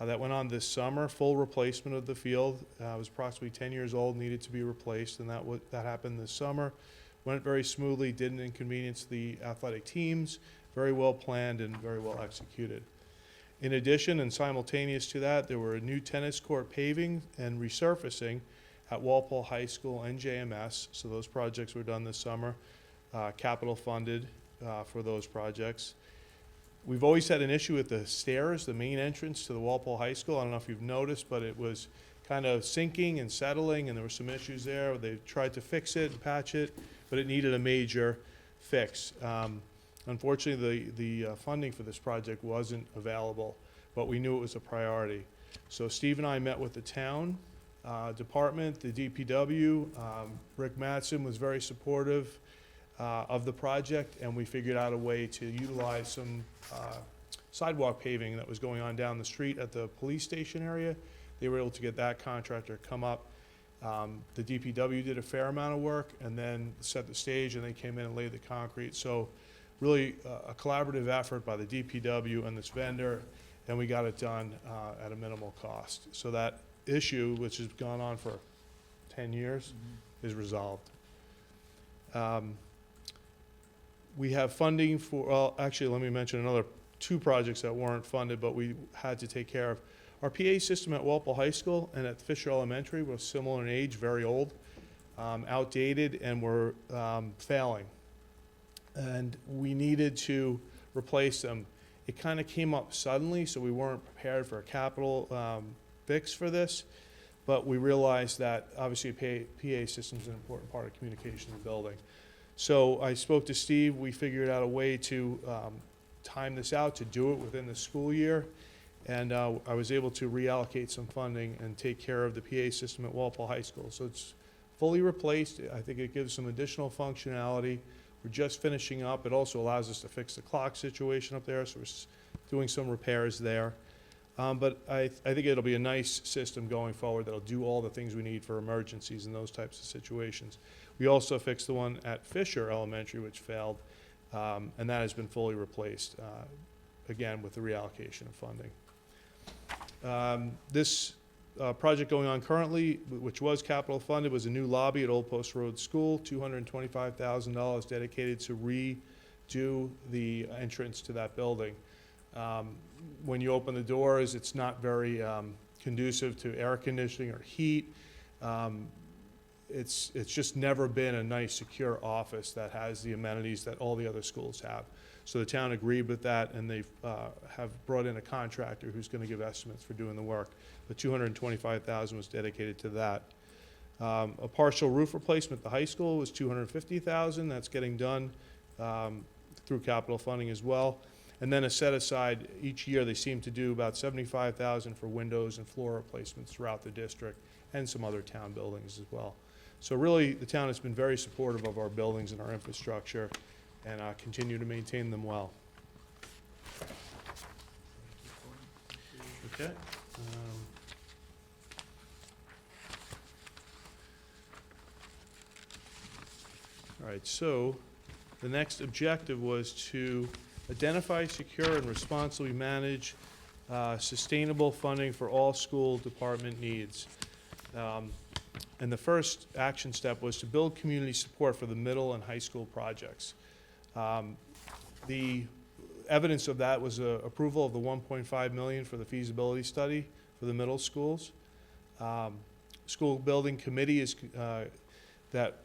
that went on this summer. Full replacement of the field. It was approximately 10 years old, needed to be replaced, and that happened this summer. Went very smoothly, didn't inconvenience the athletic teams. Very well planned and very well executed. In addition, and simultaneous to that, there were new tennis court paving and resurfacing at Walpole High School and JMS. So those projects were done this summer, capital funded for those projects. We've always had an issue with the stairs, the main entrance to the Walpole High School. I don't know if you've noticed, but it was kind of sinking and settling, and there were some issues there. They tried to fix it and patch it, but it needed a major fix. Unfortunately, the funding for this project wasn't available, but we knew it was a priority. So Steve and I met with the town department, the DPW. Rick Mattson was very supportive of the project, and we figured out a way to utilize some sidewalk paving that was going on down the street at the police station area. They were able to get that contractor to come up. The DPW did a fair amount of work and then set the stage, and they came in and laid the concrete. So really a collaborative effort by the DPW and this vendor, and we got it done at a minimal cost. So that issue, which has gone on for 10 years, is resolved. We have funding for, well, actually, let me mention another 2 projects that weren't funded, but we had to take care of. Our PA system at Walpole High School and at Fisher Elementary was similar in age, very old, outdated, and were failing. and we needed to replace them. It kind of came up suddenly, so we weren't prepared for a capital fix for this, but we realized that obviously a PA system is an important part of communication in the building. So I spoke to Steve. We figured out a way to time this out, to do it within the school year, and I was able to reallocate some funding and take care of the PA system at Walpole High School. So it's fully replaced. I think it gives some additional functionality. We're just finishing up. It also allows us to fix the clock situation up there, so we're doing some repairs there. But I think it'll be a nice system going forward that'll do all the things we need for emergencies and those types of situations. We also fixed the one at Fisher Elementary, which failed, and that has been fully replaced, again, with the reallocation of funding. This project going on currently, which was capital funded, was a new lobby at Old Post Road School, $225,000 dedicated to redo the entrance to that building. When you open the doors, it's not very conducive to air conditioning or heat. It's just never been a nice, secure office that has the amenities that all the other schools have. So the town agreed with that, and they have brought in a contractor who's going to give estimates for doing the work. The $225,000 was dedicated to that. A partial roof replacement at the high school was $250,000. That's getting done through capital funding as well. And then a set aside each year. They seem to do about $75,000 for windows and floor replacements throughout the district and some other town buildings as well. So really, the town has been very supportive of our buildings and our infrastructure, and continue to maintain them well. Okay. All right, so the next objective was to identify, secure, and responsibly manage sustainable funding for all school department needs. And the first action step was to build community support for the middle and high school projects. The evidence of that was approval of the $1.5 million for the feasibility study for the middle schools. School building committee is that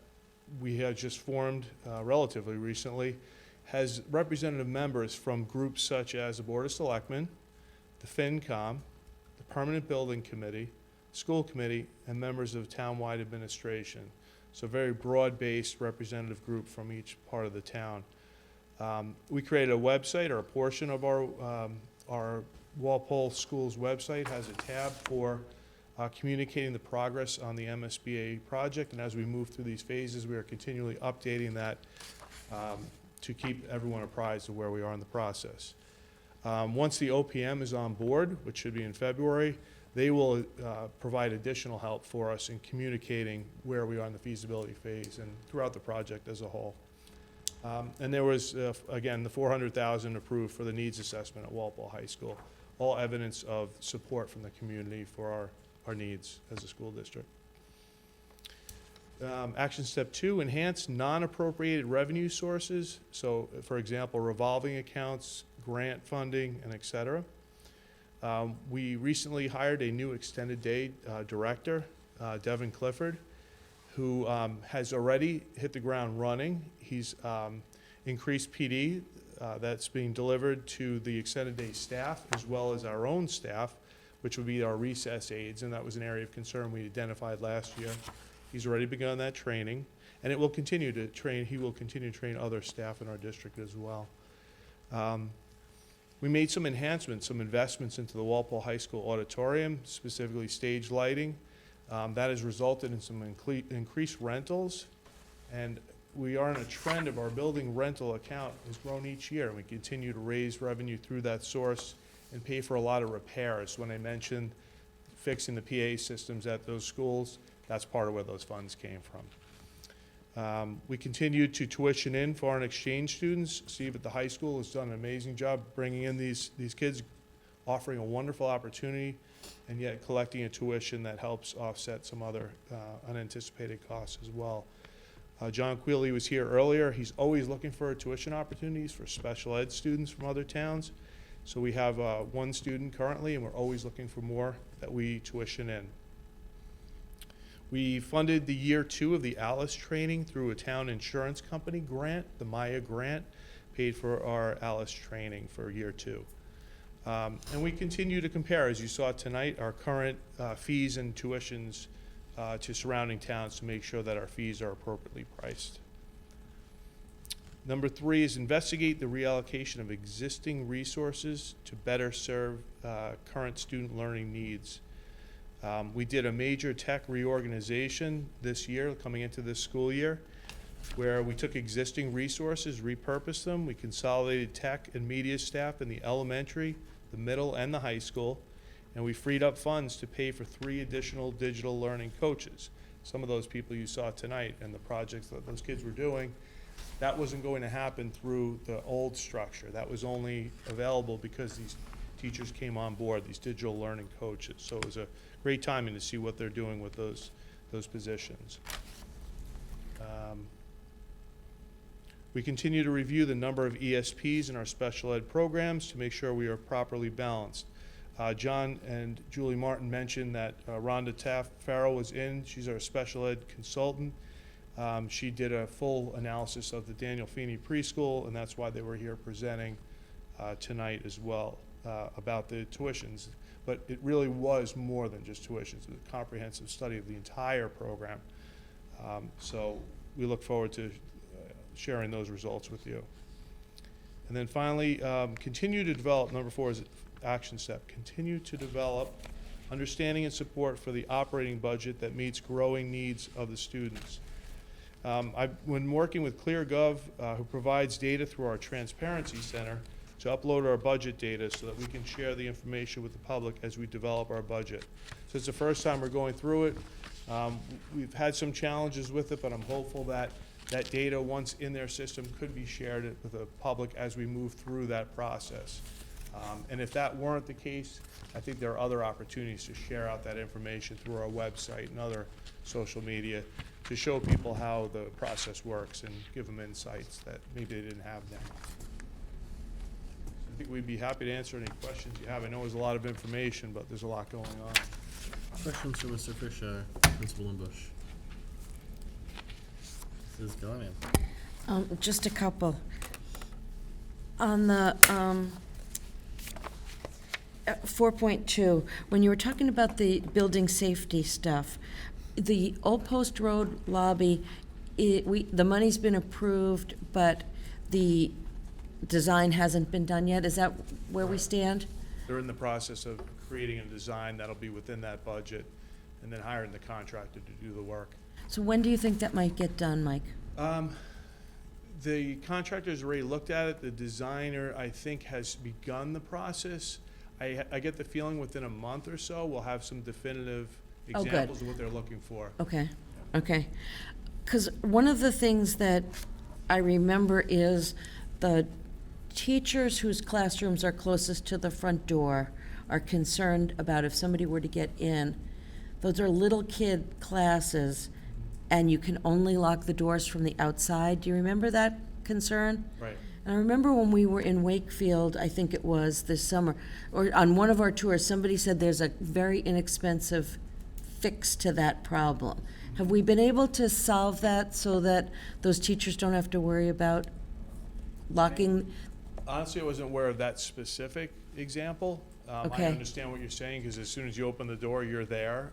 we had just formed relatively recently, has representative members from groups such as the Board of Selectmen, the FinCom, the Permanent Building Committee, School Committee, and members of townwide administration. So a very broad-based representative group from each part of the town. We created a website, or a portion of our Walpole Schools website has a tab for communicating the progress on the MSBA project, and as we move through these phases, we are continually updating that to keep everyone apprised of where we are in the process. Once the OPM is on board, which should be in February, they will provide additional help for us in communicating where we are in the feasibility phase and throughout the project as a whole. And there was, again, the $400,000 approved for the needs assessment at Walpole High School, all evidence of support from the community for our needs as a school district. Action step 2, enhance non-appropriated revenue sources. So, for example, revolving accounts, grant funding, and et cetera. We recently hired a new extended day director, Devin Clifford, who has already hit the ground running. He's increased PD that's being delivered to the extended day staff as well as our own staff, which would be our recess aides, and that was an area of concern we identified last year. He's already begun that training, and it will continue to train. He will continue to train other staff in our district as well. We made some enhancements, some investments into the Walpole High School auditorium, specifically stage lighting. That has resulted in some increased rentals, and we are in a trend of our building rental account has grown each year, and we continue to raise revenue through that source and pay for a lot of repairs. When I mentioned fixing the PA systems at those schools, that's part of where those funds came from. We continue to tuition in foreign exchange students. Steve at the high school has done an amazing job bringing in these kids, offering a wonderful opportunity, and yet collecting a tuition that helps offset some other unanticipated costs as well. John Quealy was here earlier. He's always looking for tuition opportunities for special ed students from other towns. So we have one student currently, and we're always looking for more that we tuition in. We funded the year 2 of the ALICE training through a town insurance company grant, the Maya grant, paid for our ALICE training for year 2. And we continue to compare, as you saw tonight, our current fees and tuitions to surrounding towns to make sure that our fees are appropriately priced. Number 3 is investigate the reallocation of existing resources to better serve current student learning needs. We did a major tech reorganization this year, coming into this school year, where we took existing resources, repurposed them. We consolidated tech and media staff in the elementary, the middle, and the high school, and we freed up funds to pay for 3 additional digital learning coaches. Some of those people you saw tonight and the projects that those kids were doing, that wasn't going to happen through the old structure. That was only available because these teachers came on board, these digital learning coaches. So it was a great timing to see what they're doing with those positions. We continue to review the number of ESPs in our special ed programs to make sure we are properly balanced. John and Julie Martin mentioned that Rhonda Taft-Farrell was in. She's our special ed consultant. She did a full analysis of the Daniel Feeney preschool, and that's why they were here presenting tonight as well about the tuitions. But it really was more than just tuitions. It was a comprehensive study of the entire program. So we look forward to sharing those results with you. And then finally, continue to develop, number 4 is action step, continue to develop understanding and support for the operating budget that meets growing needs of the students. When working with ClearGov, who provides data through our Transparency Center to upload our budget data so that we can share the information with the public as we develop our budget. So it's the first time we're going through it. We've had some challenges with it, but I'm hopeful that that data, once in their system, could be shared with the public as we move through that process. And if that weren't the case, I think there are other opportunities to share out that information through our website and other social media to show people how the process works and give them insights that maybe they didn't have now. I think we'd be happy to answer any questions you have. I know there's a lot of information, but there's a lot going on. Questions for Mr. Fisher, Principal Bush. This is going in. Just a couple. On the 4.2, when you were talking about the building safety stuff, the Old Post Road lobby, the money's been approved, but the design hasn't been done yet. Is that where we stand? They're in the process of creating a design that'll be within that budget and then hiring the contractor to do the work. So when do you think that might get done, Mike? The contractor's already looked at it. The designer, I think, has begun the process. I get the feeling within a month or so, we'll have some definitive examples of what they're looking for. Okay, okay. Because one of the things that I remember is the teachers whose classrooms are closest to the front door are concerned about if somebody were to get in. Those are little kid classes, and you can only lock the doors from the outside. Do you remember that concern? Right. And I remember when we were in Wakefield, I think it was this summer, or on one of our tours, somebody said there's a very inexpensive fix to that problem. Have we been able to solve that so that those teachers don't have to worry about locking? Honestly, I wasn't aware of that specific example. Okay. I understand what you're saying, because as soon as you open the door, you're there.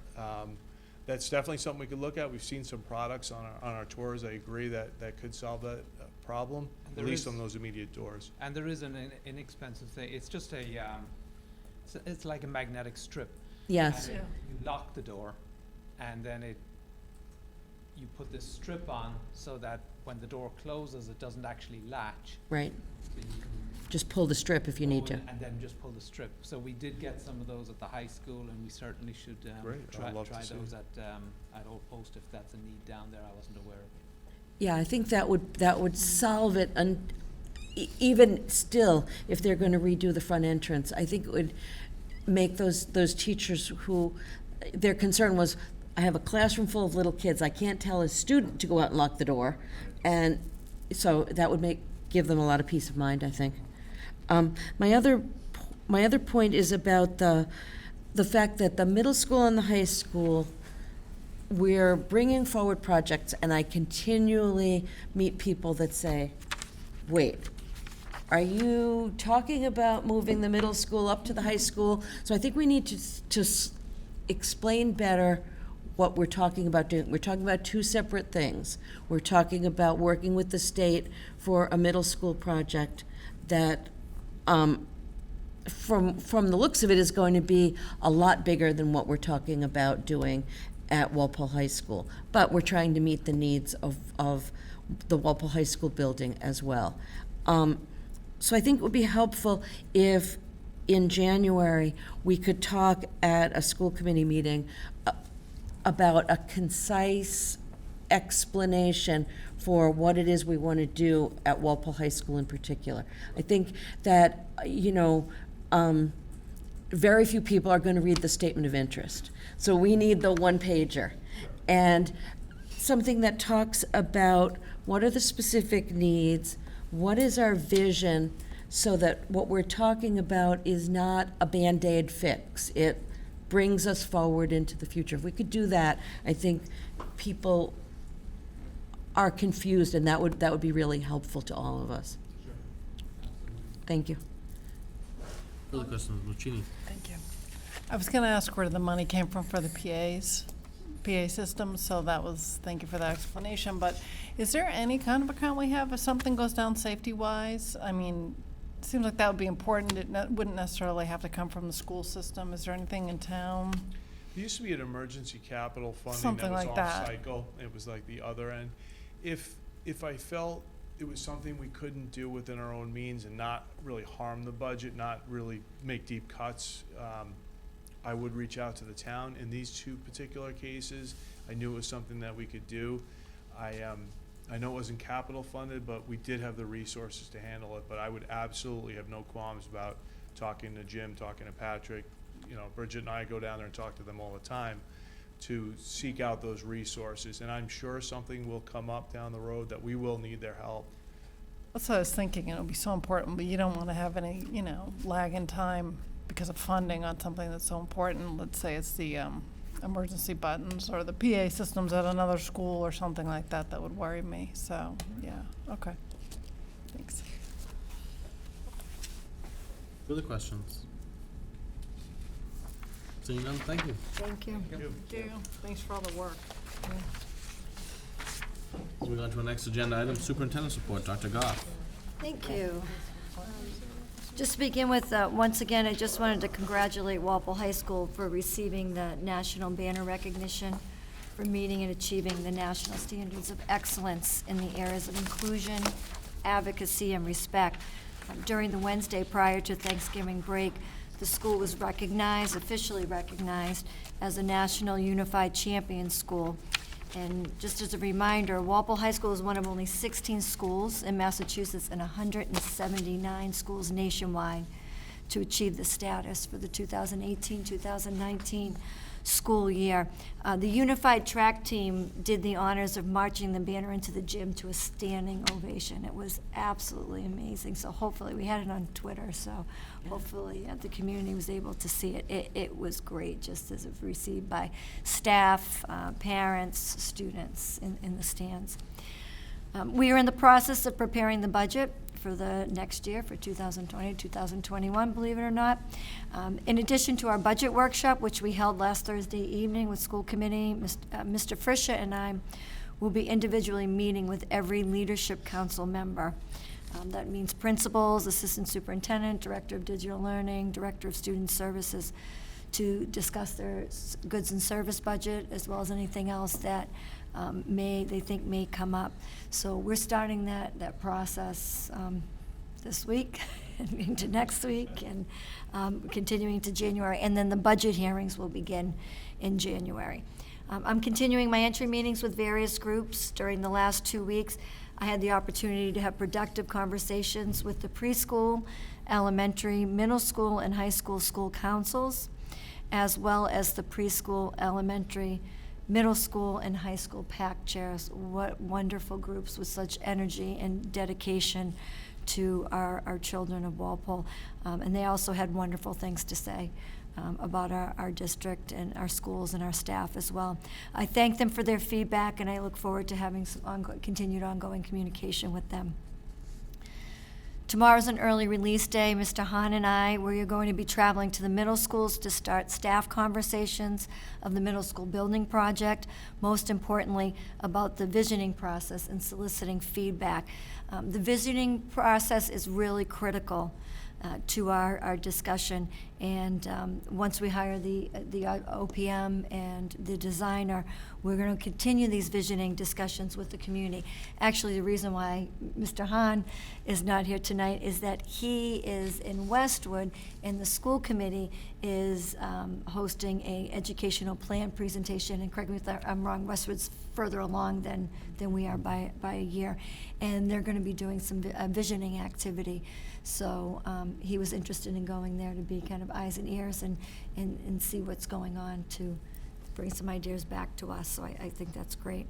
That's definitely something we could look at. We've seen some products on our tours. I agree that could solve that problem, at least on those immediate doors. And there is an inexpensive thing. It's just it's like a magnetic strip. Yes. And you lock the door, and then you put this strip on so that when the door closes, it doesn't actually latch. Right. So you can Just pull the strip if you need to. and then just pull the strip. So we did get some of those at the high school, and we certainly should Great. try I'd love to those see. at Old Post if that's a need down there. I wasn't aware of it. Yeah, I think that would solve it, and even still, if they're going to redo the front entrance, I think it would make those teachers who, their concern was, I have a classroom full of little kids, I can't tell a student to go out and lock the door, and so that would give them a lot of peace of mind, I think. My other point is about the fact that the middle school and the high school we're bringing forward projects, and I continually meet people that say, wait, are you talking about moving the middle school up to the high school? So I think we need to explain better what we're talking about doing. We're talking about two separate things. We're talking about working with the state for a middle school project that, from the looks of it, is going to be a lot bigger than what we're talking about doing at Walpole High School. But we're trying to meet the needs of the Walpole High School building as well. So I think it would be helpful if in January we could talk at a school committee meeting about a concise explanation for what it is we want to do at Walpole High School in particular. I think that, very few people are going to read the statement of interest. So we need the one-pager. And something that talks about what are the specific needs, what is our vision, so that what we're talking about is not a Band-Aid fix. It brings us forward into the future. If we could do that, I think people are confused, and that would be really helpful to all of us. Thank you. Further questions, Lucchini? Thank you. I was going to ask where the money came from for the PA system, so thank you for that explanation. But is there any kind of account we have if something goes down safety-wise? I mean, it seems like that would be important. It wouldn't necessarily have to come from the school system. Is there anything in town? There used to be an emergency capital funding Something that was like that. off-cycle. It was like the other end. If I felt it was something we couldn't do within our own means and not really harm the budget, not really make deep cuts, I would reach out to the town. In these two particular cases, I knew it was something that we could do. I know it wasn't capital funded, but we did have the resources to handle it. But I would absolutely have no qualms about talking to Jim, talking to Patrick. Bridget and I go down there and talk to them all the time to seek out those resources. And I'm sure something will come up down the road that we will need their help. That's what I was thinking. It'll be so important, but you don't want to have any, lag in time because of funding on something that's so important. Let's say it's the emergency buttons or the PA systems at another school or something like that. That would worry me. So, yeah, okay. Thanks. Further questions? Seeing none, thank you. Thank you. Thank you. Thanks for all the work. Moving on to our next agenda item, Superintendent's Report. Dr. Goff. Thank you. Just to begin with, once again, I just wanted to congratulate Walpole High School for receiving the National Banner Recognition for meeting and achieving the national standards of excellence in the areas of inclusion, advocacy, and respect. During the Wednesday prior to Thanksgiving break, the school was officially recognized as a National Unified Champion School. And just as a reminder, Walpole High School is one of only 16 schools in Massachusetts and 179 schools nationwide to achieve the status for the 2018-2019 school year. The unified track team did the honors of marching the banner into the gym to a standing ovation. It was absolutely amazing. So hopefully, we had it on Twitter, so hopefully the community was able to see it. It was great, just as it was received by staff, parents, students in the stands. We are in the process of preparing the budget for the next year, for 2020-2021, believe it or not. In addition to our budget workshop, which we held last Thursday evening with school committee, Mr. Frisha and I will be individually meeting with every leadership council member. That means principals, assistant superintendent, director of digital learning, director of student services, to discuss their goods and service budget, as well as anything else that they think may come up. So we're starting that process this week and into next week, and continuing to January. And then the budget hearings will begin in January. I'm continuing my entry meetings with various groups. During the last 2 weeks, I had the opportunity to have productive conversations with the preschool, elementary, middle school, and high school councils, as well as the preschool, elementary, middle school, and high school PAC chairs. What wonderful groups with such energy and dedication to our children of Walpole. And they also had wonderful things to say about our district and our schools and our staff as well. I thank them for their feedback, and I look forward to having some continued ongoing communication with them. Tomorrow's an early release day. Mr. Hahn and I, we are going to be traveling to the middle schools to start staff conversations of the middle school building project, most importantly, about the visioning process and soliciting feedback. The visioning process is really critical to our discussion, and once we hire the OPM and the designer, we're going to continue these visioning discussions with the community. Actually, the reason why Mr. Hahn is not here tonight is that he is in Westwood, and the school committee is hosting a educational plan presentation, and correct me if I'm wrong, Westwood's further along than we are by a year, and they're going to be doing some visioning activity. So he was interested in going there to be kind of eyes and ears and see what's going on, to bring some ideas back to us. So I think that's great.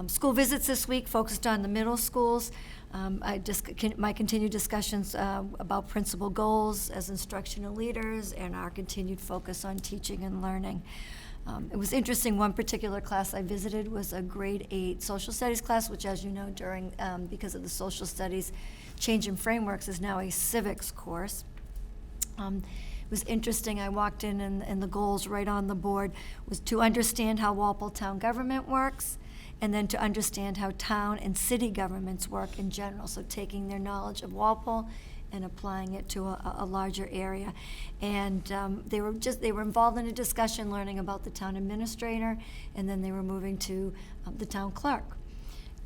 School visits this week focused on the middle schools. My continued discussions about principal goals as instructional leaders and our continued focus on teaching and learning. It was interesting, one particular class I visited was a grade 8 social studies class, which, as you know, because of the social studies change in frameworks, is now a civics course. It was interesting. I walked in, and the goals right on the board was to understand how Walpole town government works, and then to understand how town and city governments work in general. So taking their knowledge of Walpole and applying it to a larger area. And they were involved in a discussion learning about the town administrator, and then they were moving to the town clerk.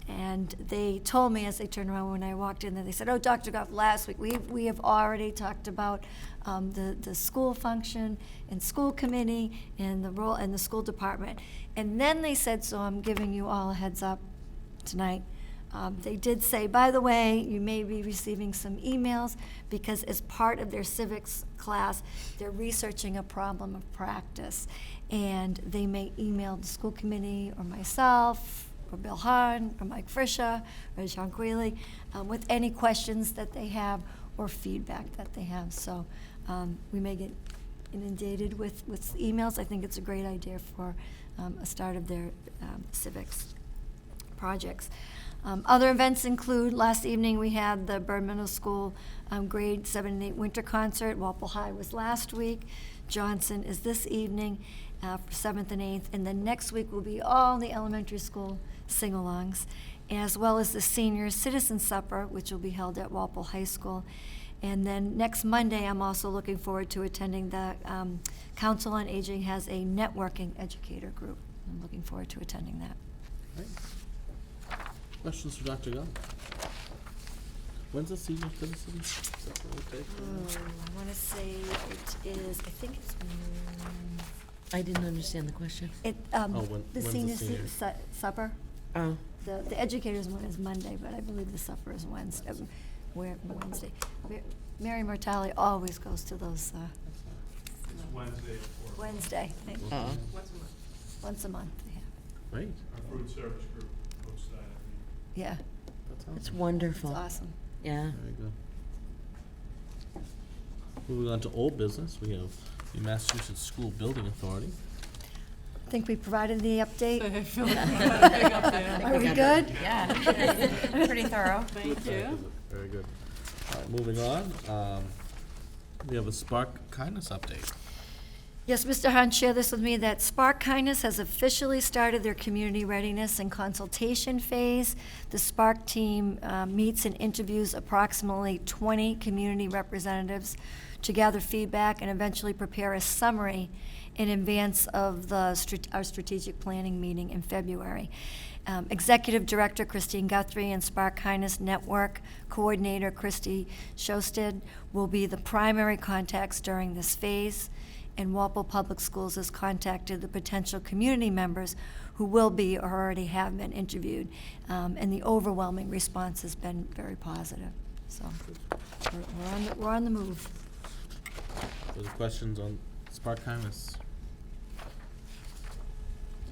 And they told me as they turned around when I walked in there, they said, "Oh, Dr. Goff, last week we have already talked about the school function and school committee and the role and the school department." And then they said, so I'm giving you all a heads up tonight. They did say, by the way, you may be receiving some emails, because as part of their civics class, they're researching a problem of practice. And they may email the school committee or myself or Bill Hahn or Mike Frisha or John Quealy with any questions that they have or feedback that they have. So we may get inundated with emails. I think it's a great idea for a start of their civics projects. Other events include, last evening we had the Byrd Middle School grade 7 and 8 winter concert. Walpole High was last week. Johnson is this evening for 7th and 8th. And then next week will be all the elementary school sing-alongs, as well as the senior citizen supper, which will be held at Walpole High School. And then next Monday, I'm also looking forward to attending the Council on Aging has a networking educator group. I'm looking forward to attending that. Great. Questions for Dr. Gunn? When's the senior citizen supper will take? I want to say it is, I think it's, I didn't understand the question. the when's senior the senior? supper. Oh, The educators one is Monday, but I believe the supper is Wednesday. Wednesday. Mary Mortali always goes to those. It's Wednesday at 4. Wednesday. uh-oh. Once a month. Yeah. Great. Our food service group hosts that every Yeah. That sounds It's wonderful. It's awesome. Yeah. very good. Moving on to old business, we have the Massachusetts School Building Authority. I think we provided the update. I feel like we got a big update. Are we good? Yeah, pretty thorough. Thank you. Very good. All right, moving on. We have a Spark Kindness update. Yes, Mr. Hunt shared this with me, that Spark Kindness has officially started their community readiness and consultation phase. The Spark team meets and interviews approximately 20 community representatives to gather feedback and eventually prepare a summary in advance of our strategic planning meeting in February. Executive Director Christine Guthrie and Spark Kindness Network Coordinator Christy Shosted will be the primary contacts during this phase, and Walpole Public Schools has contacted the potential community members who will be or already have been interviewed, and the overwhelming response has been very positive. So we're on the move. Further questions on Spark Kindness?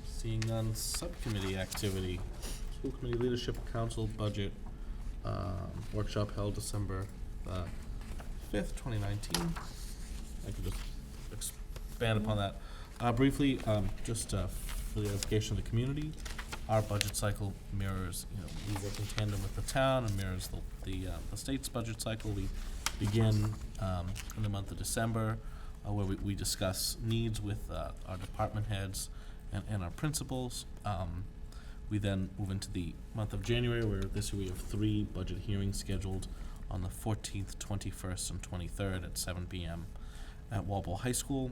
Seeing none, subcommittee activity. School Committee Leadership Council Budget Workshop held December 5th, 2019. I could just expand upon that. Briefly, just for the edification of the community, our budget cycle mirrors, we work in tandem with the town and mirrors the state's budget cycle. We begin in the month of December, where we discuss needs with our department heads and our principals. We then move into the month of January, where this year we have 3 budget hearings scheduled on the 14th, 21st, and 23rd at 7 p.m. at Walpole High School.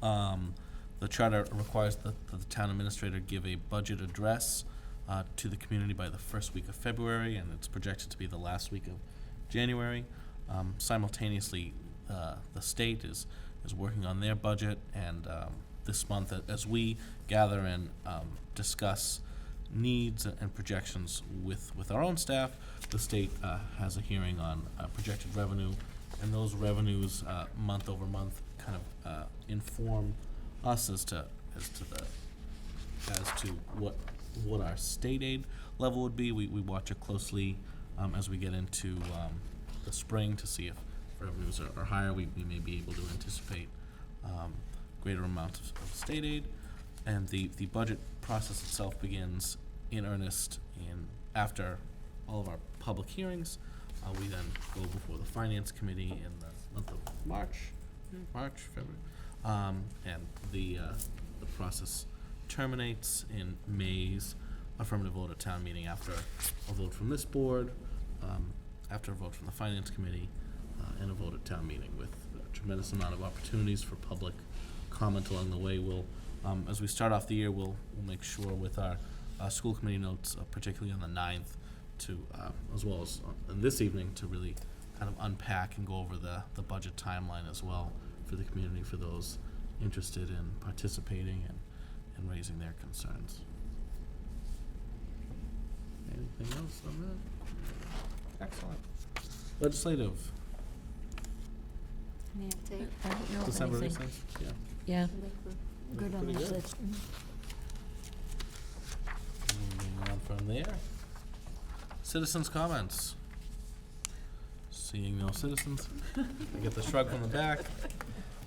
The charter requires that the town administrator give a budget address to the community by the first week of February, and it's projected to be the last week of January. Simultaneously, the state is working on their budget, and this month, as we gather and discuss needs and projections with our own staff, the state has a hearing on projected revenue, and those revenues month over month kind of inform us as to what our state aid level would be. We watch it closely as we get into the spring to see if revenues are higher. We may be able to anticipate greater amounts of state aid, and the budget process itself begins in earnest after all of our public hearings. We then go before the Finance Committee in the month of February, and the process terminates in May's affirmative vote at town meeting after a vote from this board, after a vote from the Finance Committee, and a vote at town meeting, with a tremendous amount of opportunities for public comment along the way. We'll, as we start off the year, we'll make sure with our school committee notes, particularly on the 9th, to as well as this evening, to really kind of unpack and go over the budget timeline as well for the community, for those interested in participating and raising their concerns. Anything else on that? Excellent. Legislative. Nancy? I don't know of December anything. recess? Yeah. Yeah. Good on Pretty this good. list. Moving on from there. Citizens' comments. Seeing no citizens, I get the shrug from the back.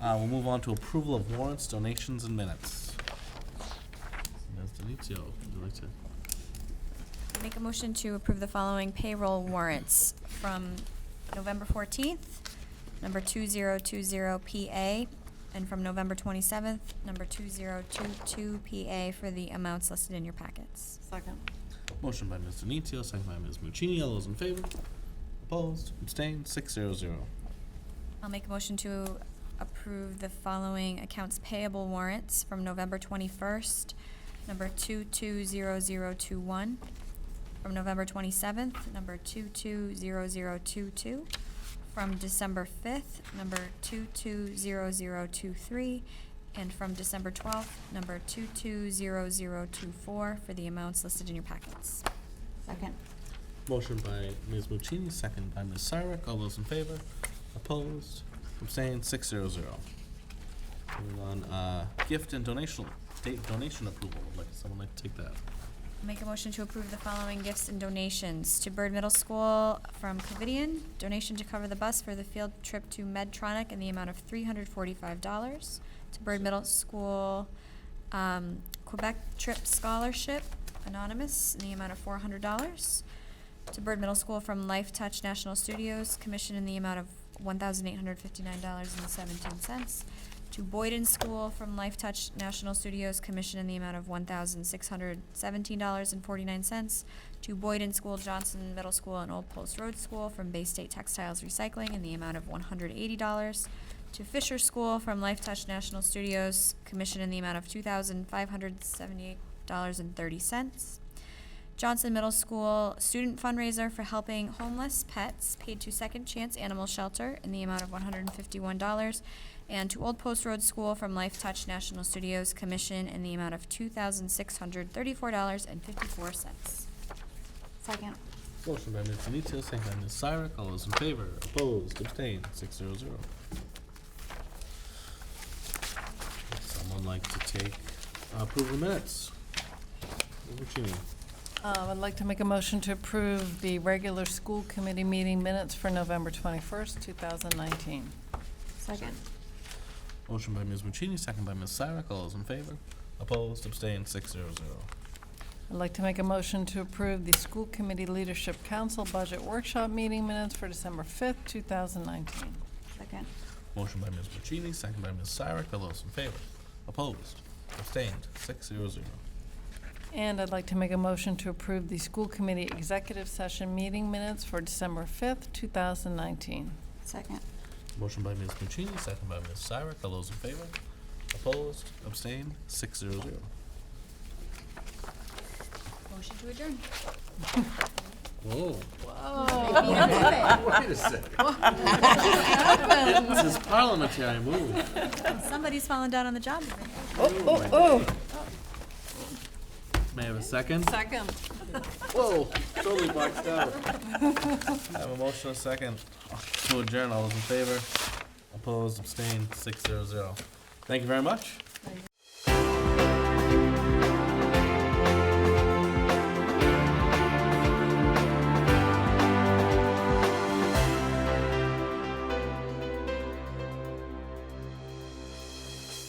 We'll move on to approval of warrants, donations, and minutes. Ms. Denizio, would you like to? Make a motion to approve the following payroll warrants from November 14th, number 2020 PA, and from November 27th, number 2022 PA, for the amounts listed in your packets. Second. Motion by Ms. Denizio, second by Ms. Muccini. All those in favor? Opposed? Abstained? 6-0-0. I'll make a motion to approve the following accounts payable warrants from November 21st, number 220021, from November 27th, number 220022, from December 5th, number 220023, and from December 12th, number 220024, for the amounts listed in your packets. Second. Motion by Ms. Muccini, second by Ms. Syrick. All those in favor? Opposed? Abstained? 6-0-0. Moving on, gift and donation approval. Would someone like to take that? Make a motion to approve the following gifts and donations. To Bird Middle School from Covidian, donation to cover the bus for the field trip to Medtronic in the amount of $345. To Bird Middle School, Quebec Trip Scholarship, Anonymous, in the amount of $400. To Bird Middle School from Life Touch National Studios, commission in the amount of $1,859.17. To Boyden School from Life Touch National Studios, commission in the amount of $1,617.49. To Boyden School, Johnson Middle School, and Old Post Road School from Bay State Textiles Recycling in the amount of $180. To Fisher School from Life Touch National Studios, commission in the amount of $2,578.30. Johnson Middle School student fundraiser for helping homeless pets, paid to Second Chance Animal Shelter in the amount of $151. And to Old Post Road School from Life Touch National Studios, commission in the amount of $2,634.54. Second. Motion by Ms. Denizio, second by Ms. Syrick. All those in favor? Opposed? Abstained? 6-0-0. Would someone like to take approval of minutes? Ms. Muccini. I'd like to make a motion to approve the regular school committee meeting minutes for November 21st, 2019. Second. Motion by Ms. Muccini, second by Ms. Syrek. All those in favor? Opposed? Abstained? 6-0-0. I'd like to make a motion to approve the School Committee Leadership Council Budget Workshop meeting minutes for December 5th, 2019. Second. Motion by Ms. Muccini, second by Ms. Syrek. All those in favor? Opposed? Abstained? 6-0-0. And I'd like to make a motion to approve the School Committee Executive Session meeting minutes for December 5th, 2019. Second. Motion by Ms. Muccini, second by Ms. Syrek. All those in favor? Opposed? Abstained? 6-0-0. Motion to adjourn. Whoa. Whoa. Wait a second. This is parliamentary move. Somebody's falling down on the job. May I have a second? Second. Whoa, totally boxed out. I have a motion, a second. To adjourn, all those in favor? Opposed, abstained, 6-0-0. Thank you very much.